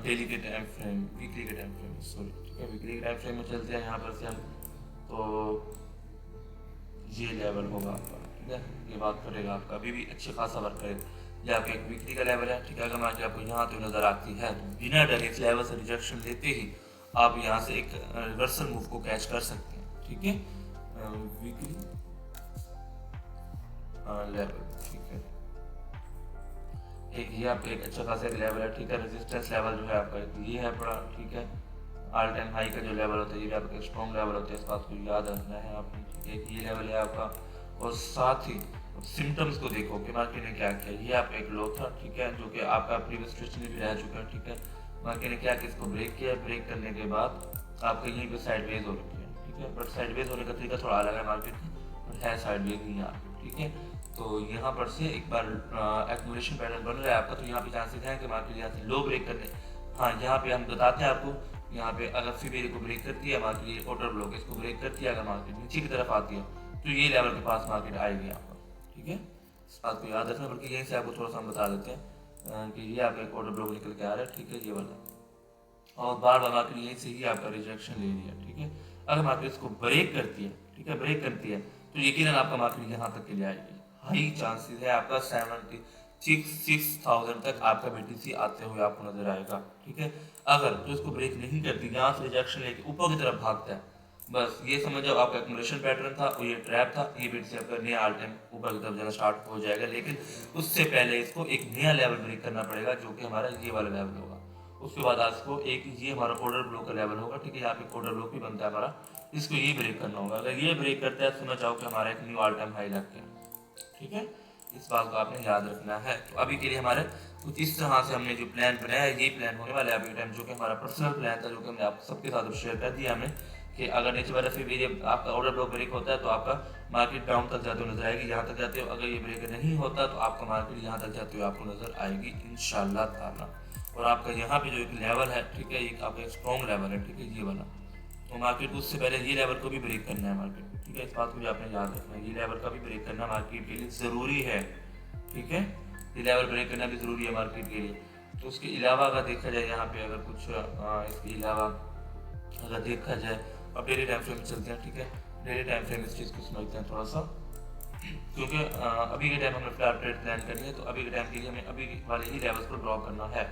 डेली के टाइम फ्रेम, वीकली के टाइम फ्रेम, सॉरी। ठीक है, वीकली के टाइम फ्रेम में चलते हैं यहाँ पर से हम, तो ये लेवल होगा आपका। ठीक है, ये बात करेगा आपका, अभी भी अच्छे खासा वर्क करेगा। ये आपका एक वीकली का लेवल है। ठीक है, अगर मार्केट आपको यहाँ तो नजर आती है तो बिना डरे इस लेवल से रिजेक्शन लेते ही आप यहाँ से एक रिवर्सल मूव को कैच कर सकते हैं। ठीक है, वीकली लेवल। ठीक है, एक ये आपका एक अच्छा खासा एक लेवल है। ठीक है, रेजिस्टेंस लेवल जो है आपका ये है बड़ा। ठीक है, ऑल टाइम हाई का जो लेवल होता है ये आपका स्ट्रॉन्ग लेवल होता है, इस बात को याद रखना है आपने। ठीक है, ये लेवल है आपका, और साथ ही सिम्टम्स को देखो कि मार्केट ने क्या किया। ये आपका एक लो था। ठीक है, जो कि आपका प्रीवियस स्टेशन भी रह चुका है। ठीक है, मार्केट ने क्या किया, इसको ब्रेक किया, ब्रेक करने के बाद आपका यहीं पे साइडवेज हो रखी है। ठीक है, बट साइडवेज होने का तरीका थोड़ा अलग है मार्केट का, बट है साइडवेज ही यहाँ पे। ठीक है, तो यहाँ पर से एक बार एक्यूमुलेशन पैटर्न बन रहा है आपका, तो यहाँ पे चांसेस हैं कि मार्केट यहाँ से लो ब्रेक करने। हाँ, यहाँ पे हम बताते हैं आपको, यहाँ पे अगर फिर को ब्रेक करती है मार्केट, ऑर्डर ब्लॉक इसको ब्रेक करती है, अगर मार्केट नीचे की तरफ आती है तो ये लेवल के पास मार्केट आएगी यहाँ पर। ठीक है, इस बात को याद रखना, बल्कि यहीं से आपको थोड़ा सा हम बता देते हैं कि ये आपका एक ऑर्डर ब्लॉक निकल के आ रहा है। ठीक है, ये वाला, और बार बार मार्केट यहीं से ही आपका रिजेक्शन ले लिया। ठीक है, अगर मार्केट इसको ब्रेक करती है, ठीक है, ब्रेक करती है तो यकीनन आपका मार्केट यहाँ तक के लिए आएगी। हाई चांसेस है आपका 76,000 तक आपका BTC आते हुए आपको नजर आएगा। ठीक है, अगर तो इसको ब्रेक नहीं करती, यहाँ से रिजेक्शन लेके ऊपर की तरफ भागता है, बस ये समझ जाओ आपका एक्यूमुलेशन पैटर्न था और ये ट्रैप था, ये BTC आपका नया ऑल टाइम ऊपर की तरफ जाना स्टार्ट हो जाएगा। लेकिन उससे पहले इसको एक नया लेवल ब्रेक करना पड़ेगा, जो कि हमारा ये वाला लेवल होगा। उसके बाद आज को एक ये हमारा ऑर्डर ब्लॉक का लेवल होगा। ठीक है, यहाँ पे ऑर्डर ब्लॉक भी बनता है हमारा, इसको ये ब्रेक करना होगा। अगर ये ब्रेक करता है समझ जाओ कि हमारा एक न्यू ऑल टाइम हाई लग गया। ठीक है, इस बात को आपने याद रखना है। तो अभी के लिए हमारे कुछ इस तरह से हमने जो प्लान बनाया है, ये प्लान होने वाला है अभी टाइम, जो कि हमारा पर्सनल प्लान था, जो कि हमने आप सबके साथ शेयर कर दिया हमें, कि अगर नीचे वाला फिर ये आपका ऑर्डर ब्लॉक ब्रेक होता है तो आपका मार्केट डाउन तक जाते हुए नजर आएगी, यहाँ तक जाते हो। अगर ये ब्रेक नहीं होता तो आपका मार्केट यहाँ तक जाते हुए आपको नजर आएगी इंशाल्लाह ताला। और आपका यहाँ पे जो एक लेवल है, ठीक है, एक आपका स्ट्रॉन्ग लेवल है। ठीक है, ये वाला, तो मार्केट उससे पहले ये लेवल को भी ब्रेक करना है मार्केट को। ठीक है, इस बात को भी आपने याद रखना है, ये लेवल का भी ब्रेक करना मार्केट के लिए ज़रूरी है। ठीक है, ये लेवल ब्रेक करना भी ज़रूरी है मार्केट के लिए। तो उसके अलावा अगर देखा जाए यहाँ पे, अगर कुछ इसके अलावा अगर देखा जाए, अब डेली टाइम फ्रेम चलते हैं। ठीक है, डेली टाइम फ्रेम इस चीज़ को समझते हैं थोड़ा सा, क्योंकि अभी के टाइम हमने फ्लैट ट्रेड प्लान करनी है, तो अभी के टाइम के लिए हमें अभी वाले ही लेवल्स को ड्रॉ करना है।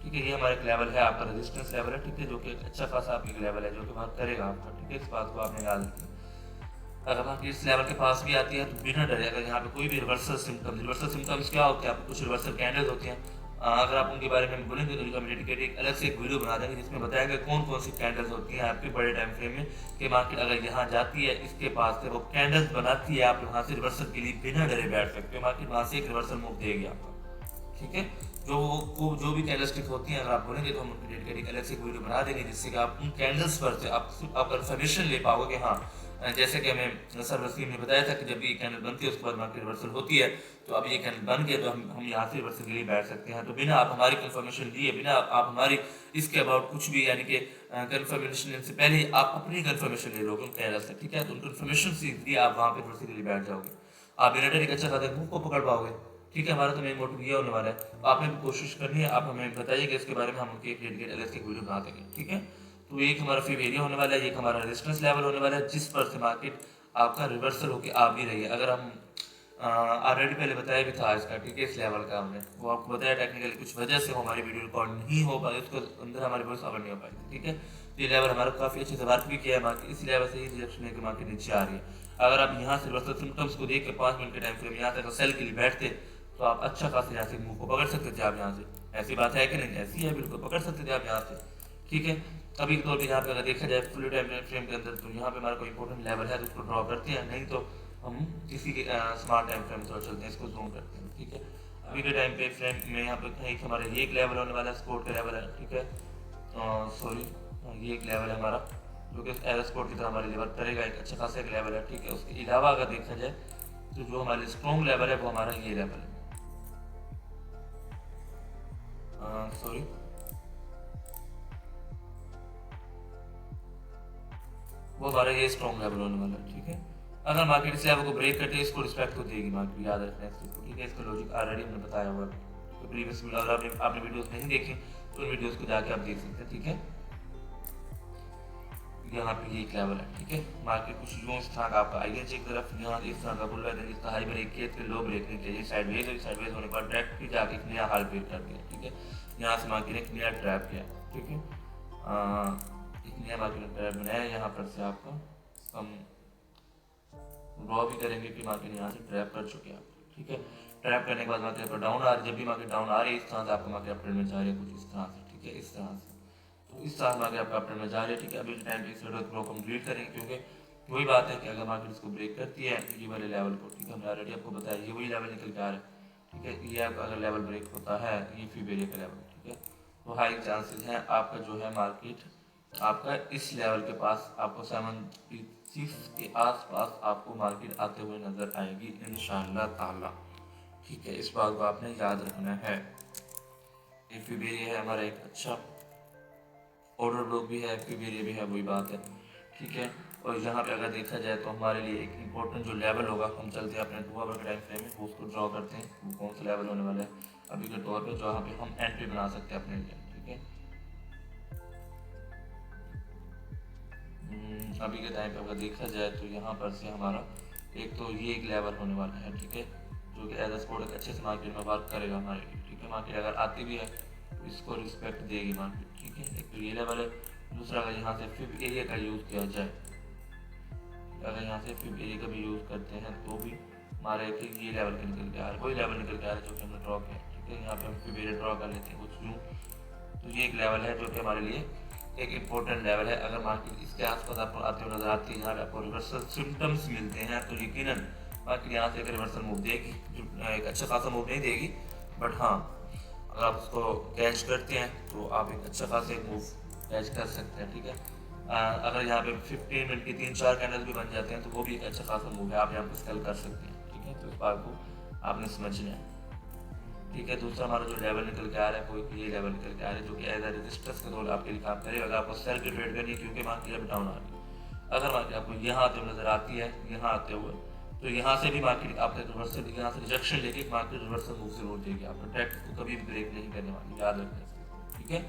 ठीक है, ये हमारा एक लेवल है, आपका रेजिस्टेंस लेवल है। ठीक है, जो कि एक अच्छा खासा आपका एक लेवल है, जो कि वर्क करेगा आपका। ठीक है, इस बात को आपने याद रखना। अगर आपकी इस लेवल के पास भी आती है तो बिना डरे, अगर यहाँ पे कोई भी रिवर्सल सिम्टम्स क्या होते हैं, आपको कुछ रिवर्सल कैंडल्स होती हैं, अगर आप उनके बारे में बोलेंगे तो हम डेडिकेटेड अलग से एक वीडियो बना देंगे जिसमें बताएंगे कौन कौन सी कैंडल्स होती हैं आपके बड़े टाइम फ्रेम में, कि मार्केट अगर यहाँ जाती है इसके पास से वो कैंडल्स बनाती है, आप वहाँ से रिवर्सल के लिए बिना डरे बैठ सकते हो, मार्केट वहाँ से एक रिवर्सल मूव देगी आपको। ठीक है, जो भी कैंडलस्टिक होती हैं अगर आप बोलेंगे तो हम उनकी डेडिकेटेड अलग से एक वीडियो बना देंगे, जिससे कि आप उन कैंडल्स पर से आप कंफर्मेशन ले पाओगे कि हाँ जैसे कि हमें सर वसीम ने बताया था कि जब ये कैनल बनती है उसके बाद मार्केट रिवर्सल होती है, तो अब ये कैनल बन गया तो हम यहाँ से रिवर्सल के लिए बैठ सकते हैं। तो बिना आप हमारी कंफर्मेशन लिए, बिना आप हमारी इसके अबाउट कुछ भी यानी कि कंफर्मेशन लेने से पहले आप अपनी कंफर्मेशन ले लोगे कैनल से, ठीक है। तो उन कंफर्मेशन से लिए आप वहाँ पर रिवर्सल के लिए बैठ जाओगे, आप बिना डर एक अच्छा खासा मुंह को पकड़ पाओगे, ठीक है। हमारा तो मेन मोटिव ये होने वाला है। तो आपने भी कोशिश करनी है, आप हमें बताइए कि इसके बारे में हम एक डेडिकेट अलग से वीडियो बना देंगे, ठीक है। तो एक हमारा फीब एरिया होने वाला है, एक हमारा रेजिस्टेंस लेवल होने वाला है जिस पर से मार्केट आपका रिवर्सल होकर आ भी रही है। अगर हम ऑलरेडी पहले बताया भी था इसका, ठीक है, इस लेवल का हमने वो आपको बताया, टेक्निकली कुछ वजह से हमारी वीडियो रिकॉर्ड नहीं हो पाई, उसके अंदर हमारी वॉइस कवर नहीं हो पाई, ठीक है। तो ये लेवल हमारा काफ़ी अच्छे से वर्क भी किया है मार्केट, इसी लेवल से ही रिजेक्शन है कि मार्केट नीचे आ रही है। अगर आप यहाँ से रिवर्सल सिम्टम्स को देख के 5 मिनट के टाइम फ्रेम यहाँ तक सेल के लिए बैठते तो आप अच्छा खासा यहाँ से मुंह को पकड़ सकते थे आप यहाँ से, ऐसी बात है कि नहीं, ऐसी है, बिल्कुल पकड़ सकते थे आप यहाँ से, ठीक है। अभी के तौर पर यहाँ पे अगर देखा जाए फुल टाइम फ्रेम के अंदर, तो यहाँ पे हमारा कोई इंपॉर्टेंट लेवल है तो उसको ड्रॉ करते हैं, नहीं तो हम किसी के स्मार्ट टाइम फ्रेम थोड़ा चलते हैं, इसको जूम करते हैं, ठीक है। अभी के टाइम पे फ्रेम में यहाँ पे कहीं हमारे ये एक लेवल होने वाला है, सपोर्ट का लेवल है, ठीक है। सॉरी, ये एक लेवल है हमारा जो कि एज सपोर्ट की तरह हमारे लिए वर्क करेगा, एक अच्छा खासा एक लेवल है, ठीक है। उसके अलावा अगर देखा जाए तो जो हमारे स्ट्रॉन्ग लेवल है वो हमारा ये लेवल है, सॉरी, वो हमारा ये स्ट्रॉन्ग लेवल होने वाला है, ठीक है। अगर मार्केट इस लेवल को ब्रेक करते है, इसको रिस्पेक्ट तो देगी मार्केट, याद रखना है इसको, ठीक है। इसका लॉजिक ऑलरेडी हमने बताया हुआ है, तो प्रीवियस वीडियो अगर आपने वीडियोस नहीं देखी तो उन वीडियोस को जाके आप देख सकते हैं, ठीक है। यहाँ पे ये एक लेवल है, ठीक है। मार्केट कुछ यूँ इस तरह का आपका आइए एक तरफ, यहाँ इस तरह का बुल रहा है, इसका हाई ब्रेक किया, इसके लो ब्रेक नहीं किया, ये साइडवेज है, साइडवेज होने के बाद डायरेक्ट फिर जाके एक नया हाई ब्रेक कर दिया, ठीक है। यहाँ से मार्केट ने एक नया ट्रैप किया, ठीक है, एक नया मार्केट ट्रैप बनाया, यहाँ पर से आपका हम ड्रॉ भी करेंगे कि मार्केट यहाँ से ट्रैप कर चुके हैं आप, ठीक है। ट्रैप करने के बाद मार्केट पर डाउन आ रही है, जब भी मार्केट डाउन आ रही है इस तरह से आपका मार्केट अपट्रेंड में जा रही है, कुछ इस तरह से, ठीक है, इस तरह से। तो इस तरह मार्केट आपका अपट्रेंड में जा रही है, ठीक है। अभी टाइम पे इस वीडियो को कंप्लीट करेंगे क्योंकि वही बात है कि अगर मार्केट इसको ब्रेक करती है ये वाले लेवल को, ठीक है, हमने ऑलरेडी आपको बताया ये वही लेवल निकल के आ रहा है, ठीक है। ये अगर लेवल ब्रेक होता है ये फीब एरिया का लेवल, ठीक है, तो हाई चांसेस हैं आपका जो है मार्केट आपका इस लेवल के पास आपको 76 के आसपास आपको मार्केट आते हुए नजर आएगी इंशाअल्लाह ताला, ठीक है। इस बात को आपने याद रखना है। ये फीब एरिया है हमारा एक अच्छा ऑर्डर ब्लॉक भी है, फीब एरिया भी है, वही बात है, ठीक है। और यहाँ पे अगर देखा जाए तो हमारे लिए एक इम्पोर्टेंट जो लेवल होगा, हम चलते हैं अपने 2 आवर के टाइम फ्रेम में, वो उसको ड्रॉ करते हैं, वो कौन सा लेवल होने वाला है अभी के तौर पे, जहाँ पे हम एंट्री बना सकते हैं अपने लिए, ठीक है। अभी के टाइम पे अगर देखा जाए तो यहाँ पर से हमारा एक तो ये एक लेवल होने वाला है, ठीक है, जो कि एज अ स्पोर्ट अच्छे से मार्केट में वर्क करेगा हमारे लिए, ठीक है। मार्केट अगर आती भी है तो इसको रिस्पेक्ट देगी मार्केट, ठीक है। एक तो ये लेवल है, दूसरा अगर यहाँ से फिब एरिया का यूज़ किया जाए, अगर यहाँ से फिब एरिया का भी यूज़ करते हैं तो भी हमारे ये लेवल के निकल के आ रहा है, वही लेवल निकल के आ रहा है जो कि हमने ड्रॉ किया, ठीक है। यहाँ पे हम फिब एरिया ड्रॉ कर लेते हैं कुछ यूँ, तो ये एक लेवल है जो कि हमारे लिए एक इम्पोर्टेंट लेवल है। अगर मार्केट इसके आसपास आपको आते हुए नजर आती है, जहाँ पे आपको रिवर्सल सिम्टम्स मिलते हैं, तो यकीनन मार्केट यहाँ से एक रिवर्सल मूव देगी, जो एक अच्छा खासा मूव नहीं देगी, बट हाँ अगर आप उसको कैच करते हैं तो आप एक अच्छा खासा एक मूव कैच कर सकते हैं, ठीक है। अगर यहाँ पे 15 मिनट के 3-4 कैंडल भी बन जाते हैं तो वो भी एक अच्छा खासा मूव है, आप यहाँ पर सेल कर सकते हैं, ठीक है। तो इस बात को आपने समझना है, ठीक है। दूसरा हमारा जो लेवल निकल के आ रहा है कोई ये लेवल निकल के आ रहा है जो कि एज अ रेजिस्टेंस का रोल आपके लिए काम करेगा, अगर आपको सेल की ट्रेड करनी है क्योंकि मार्केट अब डाउन आ रही है। अगर मार्केट आपको यहाँ आते हुए नजर आती है, यहाँ आते हुए, तो यहाँ से भी मार्केट आपके रिवर्सल, यहाँ से रिजेक्शन लेके मार्केट रिवर्सल मूव जरूर देगी, आपको ट्रैक को कभी भी ब्रेक नहीं करने वाली, याद रखना, ठीक है।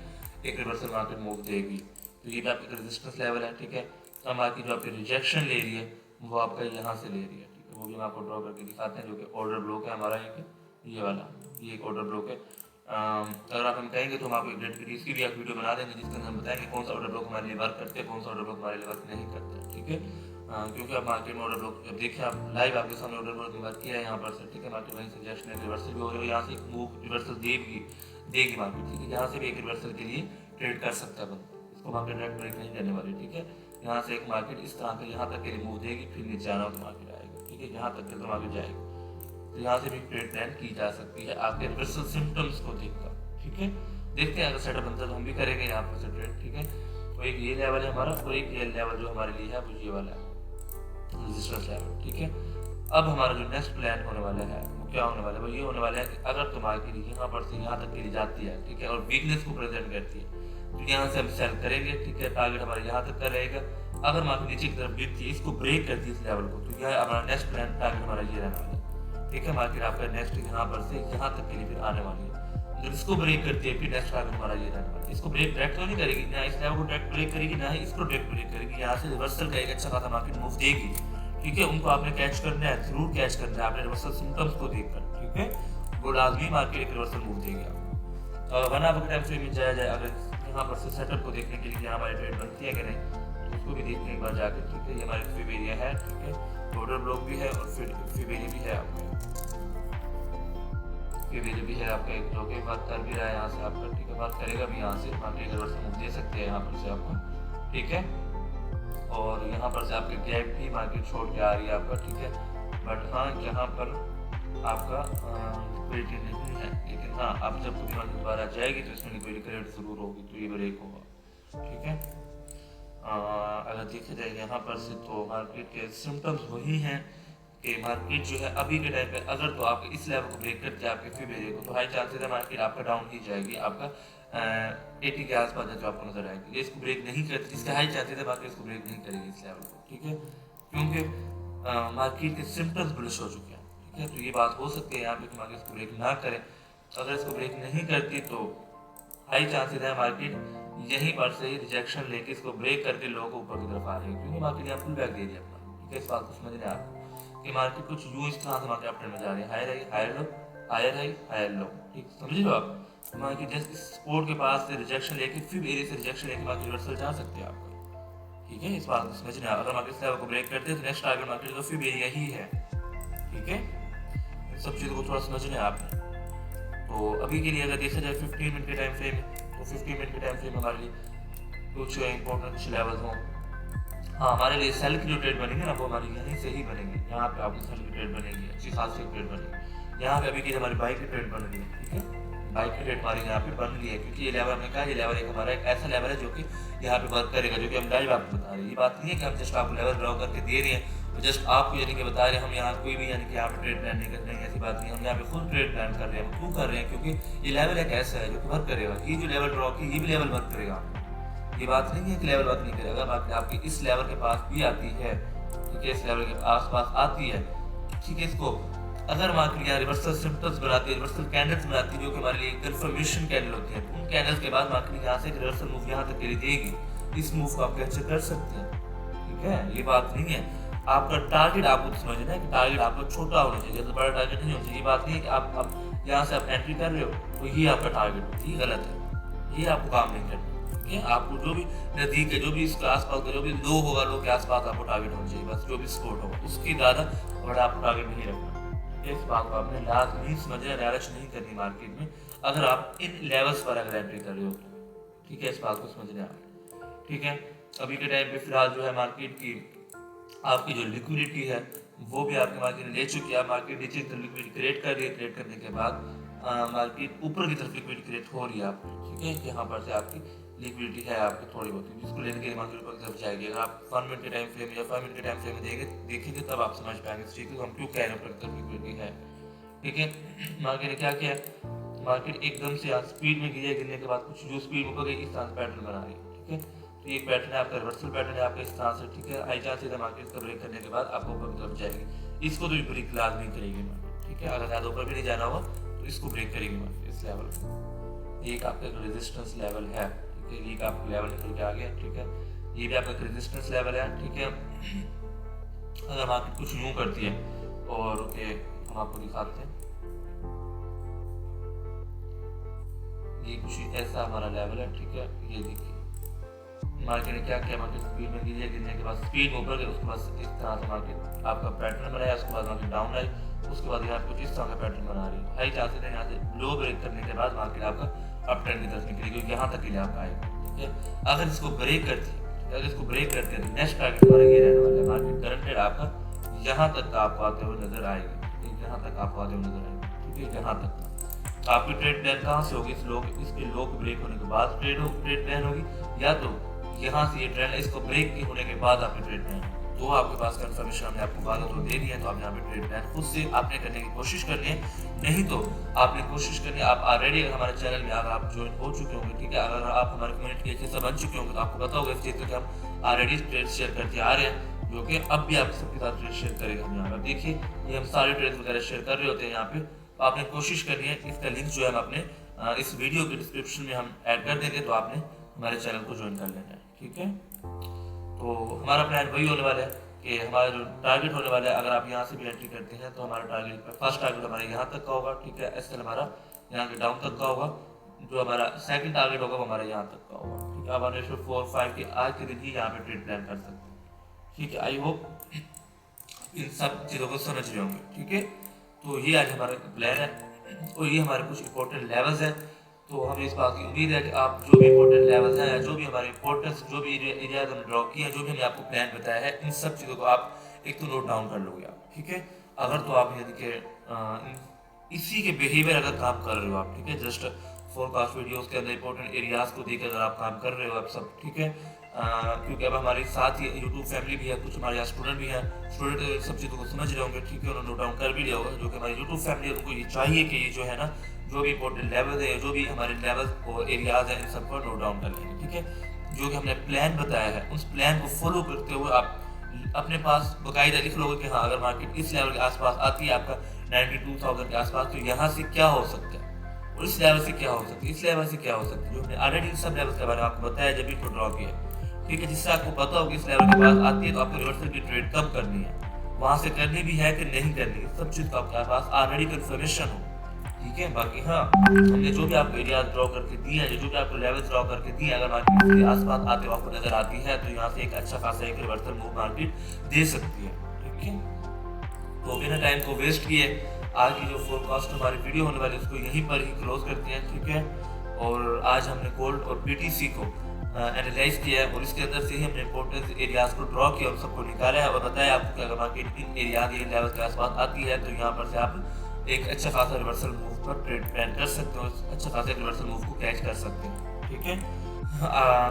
एक रिवर्सल मार्केट मूव देगी, तो ये भी आपका रेजिस्टेंस लेवल है, ठीक है। तो मार्केट जो आपकी रिजेक्शन ले रही है वो आपका यहाँ से ले रही है, ठीक है, वो भी हम आपको ड्रॉ करके दिखाते हैं, जो कि ऑर्डर ब्लॉक है हमारा एक ये वाला, ये एक ऑर्डर ब्लॉक है। अगर आप हम कहेंगे तो हम आपको डेडिकेटेड इसकी भी एक वीडियो बना देंगे जिसके अंदर हम बताएंगे कौन सा ऑर्डर ब्लॉक हमारे लिए वर्क करते हैं, कौन सा ऑर्डर ब्लॉक हमारे लिए वर्क नहीं करते हैं, ठीक है। क्योंकि अब मार्केट में ऑर्डर ब्लॉक जब देखिए आप लाइव आपके सामने ऑर्डर ब्लॉक वर्क किया है यहाँ पर से, ठीक है। मार्केट वहीं सजेशन है रिवर्सल भी हो रही है, यहाँ से एक मूव रिवर्सल देगी मार्केट, ठीक है। यहाँ से भी एक रिवर्सल के लिए ट्रेड कर सकता है बंदा, इसको मार्केट डायरेक्ट ब्रेक नहीं करने वाली, ठीक है। यहाँ से एक मार्केट इस तरह के यहाँ तक के लिए मूव देगी, फिर नीचे आना तो मार्केट आएगा, ठीक है, यहाँ तक के तो मार्केट जाएगा। तो यहाँ से भी ट्रेड प्लान की जा सकती है आपके रिवर्सल सिम्टम्स को देखकर, ठीक है। देखते हैं अगर सेटअप बनता तो हम भी करेंगे यहाँ पर से ट्रेड, ठीक है। तो एक ये लेवल है हमारा, और एक ये लेवल जो हमारे लिए है वो ये वाला है, रेजिस्टेंस लेवल। ठीक है, अब हमारा जो नेक्स्ट प्लान होने वाला है वो क्या होने वाला है, वो ये होने वाला है कि अगर तो मार्केट यहाँ पर से यहाँ तक के लिए जाती है, ठीक है, और वीकनेस को प्रेजेंट करती है, तो यहाँ से हम सेल करेंगे। ठीक है, टारगेट हमारा यहाँ तक का रहेगा। अगर मार्केट नीचे की तरफ गिरती है, इसको ब्रेक करती है इस लेवल को, तो यह हमारा नेक्स्ट प्लान टारगेट हमारा ये रहने वाला है। ठीक है, मार्केट आपका नेक्स्ट यहाँ पर से यहाँ तक के लिए फिर आने वाली है। जब इसको ब्रेक करती है, फिर नेक्स्ट टारगेट हमारा ये रहने वाला है। इसको ब्रेक डायरेक्ट तो नहीं करेगी, ना इस लेवल को डायरेक्ट ब्रेक करेगी, ना ही इसको डायरेक्ट ब्रेक करेगी। यहाँ से रिवर्सल का एक अच्छा खासा मार्केट मूव देगी। ठीक है, उनको आपने कैच करना है, जरूर कैच करना है आपने रिवर्सल सिम्टम्स को देखकर। ठीक है, वो लाजमी मार्केट एक रिवर्सल मूव देगी आपको। 1 आवर के टाइम फ्रेम में जाया जाए, अगर यहाँ पर से सेटअप को देखने के लिए यहाँ हमारी ट्रेड बनती है कि नहीं, तो उसको भी देखने एक बार जाकर। ठीक है, ये हमारी फिब एरिया है। ठीक है, ऑर्डर ब्लॉक भी है और फिब एरिया भी है आपका, फिब एरिया भी है आपका एक जो कि बात कर भी रहा है यहाँ से आपका। ठीक है, बात करेगा भी यहाँ से, मार्केट रिवर्सल मूव दे सकते हैं यहाँ पर से आपको। ठीक है, और यहाँ पर से आपके गैप भी मार्केट छोड़ के आ रही है आपका। ठीक है, बट हाँ यहाँ पर आपका लिक्विडिटी नहीं है, लेकिन हाँ आप जब पूरी मार्केट दोबारा जाएगी तो इसमें लिक्विडिटी क्रिएट जरूर होगी, तो ये ब्रेक होगा। ठीक है, अगर देखा जाए यहाँ पर से तो मार्केट के सिम्टम्स वही हैं कि मार्केट जो है अभी के टाइम पे अगर तो आप इस लेवल को ब्रेक करते हैं आपके फिब एरिया को, तो हाई चांसेस है मार्केट आपका डाउन ही जाएगी, आपका 80 के आसपास जो आपको नजर आएगी। ये इसको ब्रेक नहीं करती, इसके हाई चांसेस है मार्केट इसको ब्रेक नहीं करेगी इस लेवल को। ठीक है, क्योंकि मार्केट के सिम्टम्स बुलिश हो चुके हैं। ठीक है, तो ये बात हो सकती है यहाँ पे कि मार्केट इसको ब्रेक ना करे। अगर इसको ब्रेक नहीं करती तो हाई चांसेस है मार्केट यहीं पर से ही रिजेक्शन लेके इसको ब्रेक करके लोगों को ऊपर की तरफ आ रही है, क्योंकि मार्केट यहाँ पुल बैक दे रही है अपना। ठीक है, इस बात को समझने आप कि मार्केट कुछ यूं इस तरह से मार्केट अपने में जा रही है, higher high higher low, higher high higher low. ठीक समझ लो आप, मार्केट जस्ट सपोर्ट के पास से रिजेक्शन लेके फिर एरिया से रिजेक्शन लेके मार्केट रिवर्सल जा सकते हैं आपका। ठीक है, इस बात को समझने आप, अगर मार्केट लेवल को ब्रेक करते हैं तो नेक्स्ट टारगेट मार्केट का फिर एरिया ही है। ठीक है, सब चीज़ों को थोड़ा समझने आपने। तो अभी के लिए अगर देखा जाए 15 मिनट के टाइम फ्रेम, तो 15 मिनट के टाइम फ्रेम हमारे लिए कुछ इंपॉर्टेंट लेवल्स हों। हाँ, हमारे लिए सेल की जो ट्रेड बनेगी ना वो हमारी यहीं से ही बनेगी। यहाँ पे आपकी सेल की ट्रेड बनेगी, अच्छी खासी ट्रेड बनेगी। यहाँ पे अभी की हमारी बाइक की ट्रेड बन रही है। ठीक है, बाइक की ट्रेड हमारी यहाँ पे बन रही है, क्योंकि ये लेवल हमने कहा ये लेवल एक हमारा एक ऐसा लेवल है जो कि यहाँ पे वर्क करेगा, जो कि हम लाइव आपको बता रहे हैं। ये बात नहीं है कि हम जस्ट आपको लेवल ड्रॉ करके दे रहे हैं तो जस्ट आपको यानी कि बता रहे हैं, हम यहाँ कोई भी यानी कि यहाँ पे ट्रेड प्लान नहीं कर रहे हैं, ऐसी बात नहीं। हम यहाँ पे खुद ट्रेड प्लान कर रहे हैं। हम क्यों कर रहे हैं? क्योंकि ये लेवल एक ऐसा है जो कि वर्क करेगा। ये जो लेवल ड्रॉ की ये भी लेवल वर्क करेगा। ये बात नहीं है कि लेवल वर्क नहीं करेगा। बात आपकी इस लेवल के पास भी आती है, ठीक है, इस लेवल के आसपास आती है। ठीक है, इसको अगर मार्केट यहाँ रिवर्सल सिम्टम्स बनाती है, रिवर्सल कैंडल्स बनाती है, जो कि हमारे लिए कंफर्मेशन कैंडल होती है, उन कैंडल्स के बाद मार्केट यहाँ से रिवर्सल मूव यहाँ तक के लिए देगी। इस मूव को आप कैप्चर कर सकते हैं। ठीक है, ये बात नहीं है। आपका टारगेट आपको समझना है कि टारगेट आपका छोटा होना चाहिए, तो बड़ा टारगेट नहीं होना चाहिए। ये बात नहीं है कि आप यहाँ से आप एंट्री कर रहे हो तो ये आपका टारगेट हो, ये गलत है। ये आपको काम नहीं करना। ठीक है, आपको जो भी नजदीक है, जो भी इसके आसपास का जो भी लो होगा, लो के आसपास आपको टारगेट होना चाहिए। बस जो भी सपोर्ट होगा उसकी ज़्यादा बड़ा आपको टारगेट नहीं रखना। इस बात को आपने लाजमी समझना, लालच नहीं करनी मार्केट में अगर आप इन लेवल्स पर अगर एंट्री कर रहे हो तो। ठीक है, इस बात को समझना आप। ठीक है, अभी के टाइम पे फिलहाल जो है मार्केट की आपकी जो लिक्विडिटी है वो भी आपके मार्केट ले चुकी है। मार्केट नीचे की तरफ लिक्विडिटी क्रिएट कर रही है, क्रिएट करने के बाद मार्केट ऊपर की तरफ लिक्विडिटी क्रिएट हो रही है आपकी। ठीक है, यहाँ पर से आपकी लिक्विडिटी है आपकी थोड़ी बहुत, जिसको लेने के लिए मार्केट ऊपर की तरफ जाएगी। अगर आप 1 मिनट के टाइम फ्रेम या 5 मिनट के टाइम फ्रेम में देखेंगे तब आप समझ पाएंगे। ठीक है, हम क्यों कह रहे हैं ऊपर की तरफ लिक्विडिटी है। ठीक है, मार्केट ने क्या किया, मार्केट एकदम से स्पीड में गिरने के बाद कुछ जो स्पीड ऊपर गई इस तरह से पैटर्न बना रही है। ठीक है, तो ये पैटर्न है आपका, रिवर्सल पैटर्न है आपका इस तरह से। ठीक है, हाई चांसेस है मार्केट इसका ब्रेक करने के बाद आपको ऊपर की तरफ जाएगी। इसको तो ब्रेक लाजमी करेगी मार्केट। ठीक है, अगर ज़्यादा ऊपर भी नहीं जाना होगा तो इसको ब्रेक करेगी मार्केट इस लेवल को। एक आपका रेजिस्टेंस लेवल है। ठीक है, ये आपका लेवल निकल के आ गया। ठीक है, ये भी आपका रेजिस्टेंस लेवल है। ठीक है, अगर मार्केट कुछ यूं करती है और हम आपको दिखाते हैं, ये कुछ ऐसा हमारा लेवल है। ठीक है, ये देखिए मार्केट ने क्या किया, मार्केट स्पीड में गिरने के बाद स्पीड में ऊपर गई, उसके बाद इस तरह से मार्केट आपका पैटर्न बनाया, उसके बाद मार्केट डाउन आई, उसके बाद यहाँ कुछ इस तरह का पैटर्न बना रही है। हाई चांसेस है यहाँ से लो ब्रेक करने के बाद मार्केट आपका अप ट्रेंड की तरफ निकलेगी, क्योंकि यहाँ तक के लिए आपका आएगा। ठीक है, अगर इसको ब्रेक करती है, अगर इसको ब्रेक करती है तो नेक्स्ट टारगेट हमारा ये रहने वाला है। मार्केट करंटेड आपका यहाँ तक आपको आते हुए नजर आएगी, यहाँ तक आपको आते हुए नजर आएगी। ठीक है, यहाँ तक आपकी ट्रेड प्लान कहाँ से होगी, इसके लो ब्रेक होने के बाद ट्रेड प्लान होगी, या तो यहाँ से ये ट्रेंड इसको ब्रेक होने के बाद आपकी ट्रेड प्लान होगी। तो आपके पास कंफर्मेशन हमने आपको वादा तो दे दी है, तो आप यहाँ पे ट्रेड प्लान खुद से आपने करने की कोशिश करनी है। नहीं तो आपने कोशिश करनी है, आप ऑलरेडी हमारे चैनल में अगर आप ज्वाइन हो चुके होंगे, ठीक है, अगर आप हमारे कम्युनिटी के हिस्सा बन चुके होंगे तो आपको पता होगा इस चीज़ को हम ऑलरेडी ट्रेड शेयर करते आ रहे हैं, जो कि अब भी आप सबके साथ ट्रेड शेयर करेगा। हम यहाँ पर देखिए ये हम सारे ट्रेड वगैरह शेयर कर रहे होते हैं यहाँ पे। तो आपने कोशिश करनी है, इसका लिंक जो है हम अपने इस वीडियो के डिस्क्रिप्शन में हम ऐड कर देंगे, तो आपने हमारे चैनल को ज्वाइन कर लेना है, ठीक है। तो हमारा प्लान वही होने वाला है कि हमारा जो टारगेट होने वाला है, अगर आप यहाँ से भी एंट्री करते हैं तो हमारा टारगेट फर्स्ट टारगेट हमारे यहाँ तक का होगा, ठीक है, ऐसे हमारा यहाँ के डाउन तक का होगा। जो हमारा सेकंड टारगेट होगा वो हमारे यहाँ तक का होगा, ठीक है। अब हमें 4-5 के आज के दिन ही यहाँ पे ट्रेड प्लान कर सकते हैं, ठीक है। आई होप इन सब चीज़ों को समझ रहे होंगे, ठीक है। तो ये आज हमारा प्लान है और ये हमारे कुछ इंपॉर्टेंट लेवल्स हैं। तो हमें इस बात की उम्मीद है कि आप जो भी इंपॉर्टेंट लेवल्स हैं, जो भी हमारे इंपॉर्टेंस, जो भी एरियाज हमने ड्रॉ किए हैं, जो भी हमने आपको प्लान बताया है, इन सब चीज़ों को आप एक तो नोट डाउन कर लोगे आप, ठीक है। अगर तो आप यानी कि इसी के बिहेवियर अगर काम कर रहे हो आप, ठीक है, जस्ट फोरकास्ट वीडियोस के अंदर इंपॉर्टेंट एरियाज को देखकर अगर आप काम कर रहे हो आप सब, ठीक है। क्योंकि अब हमारे साथ ही यूट्यूब फैमिली भी है, कुछ हमारे यहाँ स्टूडेंट भी हैं, स्टूडेंट सब चीज़ों को समझ रहे होंगे, ठीक है, उन्होंने नोट डाउन कर भी लिया होगा। जो कि हमारी यूट्यूब फैमिली है उनको ये चाहिए कि ये जो है ना, जो भी इंपॉर्टेंट लेवल है, जो भी हमारे लेवल और एरियाज हैं, इन सब पर नोट डाउन कर लेंगे, ठीक है। जो कि हमने प्लान बताया है उस प्लान को फॉलो करते हुए आप अपने पास बाकायदा लिख लोगे कि हाँ, अगर मार्केट इस लेवल के आसपास आती है आपका 92,000 के आसपास, तो यहाँ से क्या हो सकता है और इस लेवल से क्या हो सकता है, इस लेवल से क्या हो सकता है, जो हमने ऑलरेडी सब लेवल के बारे में आपको बताया जब भी ड्रॉ किया, ठीक है। जिससे आपको पता हो कि इस लेवल के बाद आती है तो आपको रिवर्सल की ट्रेड कब करनी है, वहां से करनी भी है कि नहीं करनी है, सब चीज़ का आपके पास ऑलरेडी कंफर्मेशन हो, ठीक है। बाकी हाँ, हमने जो भी आपको एरिया ड्रॉ करके दिए हैं, जो भी आपको लेवल ड्रॉ करके दिए, अगर मार्केट के आसपास आते हुए आपको नजर आती है तो यहाँ से एक अच्छा खासा एक रिवर्सल मूव मार्केट दे सकती है, ठीक है। तो बिना टाइम को वेस्ट किए आज की जो फोरकास्ट हमारी वीडियो होने वाली है उसको यहीं पर ही क्लोज करते हैं, ठीक है। और आज हमने गोल्ड और बीटीसी को एनालाइज किया है और इसके अंदर से ही हमने इंपॉर्टेंट एरियाज को ड्रॉ किया और सबको निकाला है और बताया आपको कि अगर market in areas in level के आसपास आती है तो यहाँ पर से आप एक अच्छा खासा रिवर्सल मूव पर ट्रेड प्लान कर सकते हो, अच्छा खासा रिवर्सल मूव को कैच कर सकते हैं, ठीक है।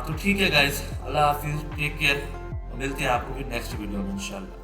तो ठीक है गाइस, अल्लाह हाफिज, टेक केयर, मिलते हैं आपको फिर नेक्स्ट वीडियो में इंशाल्लाह।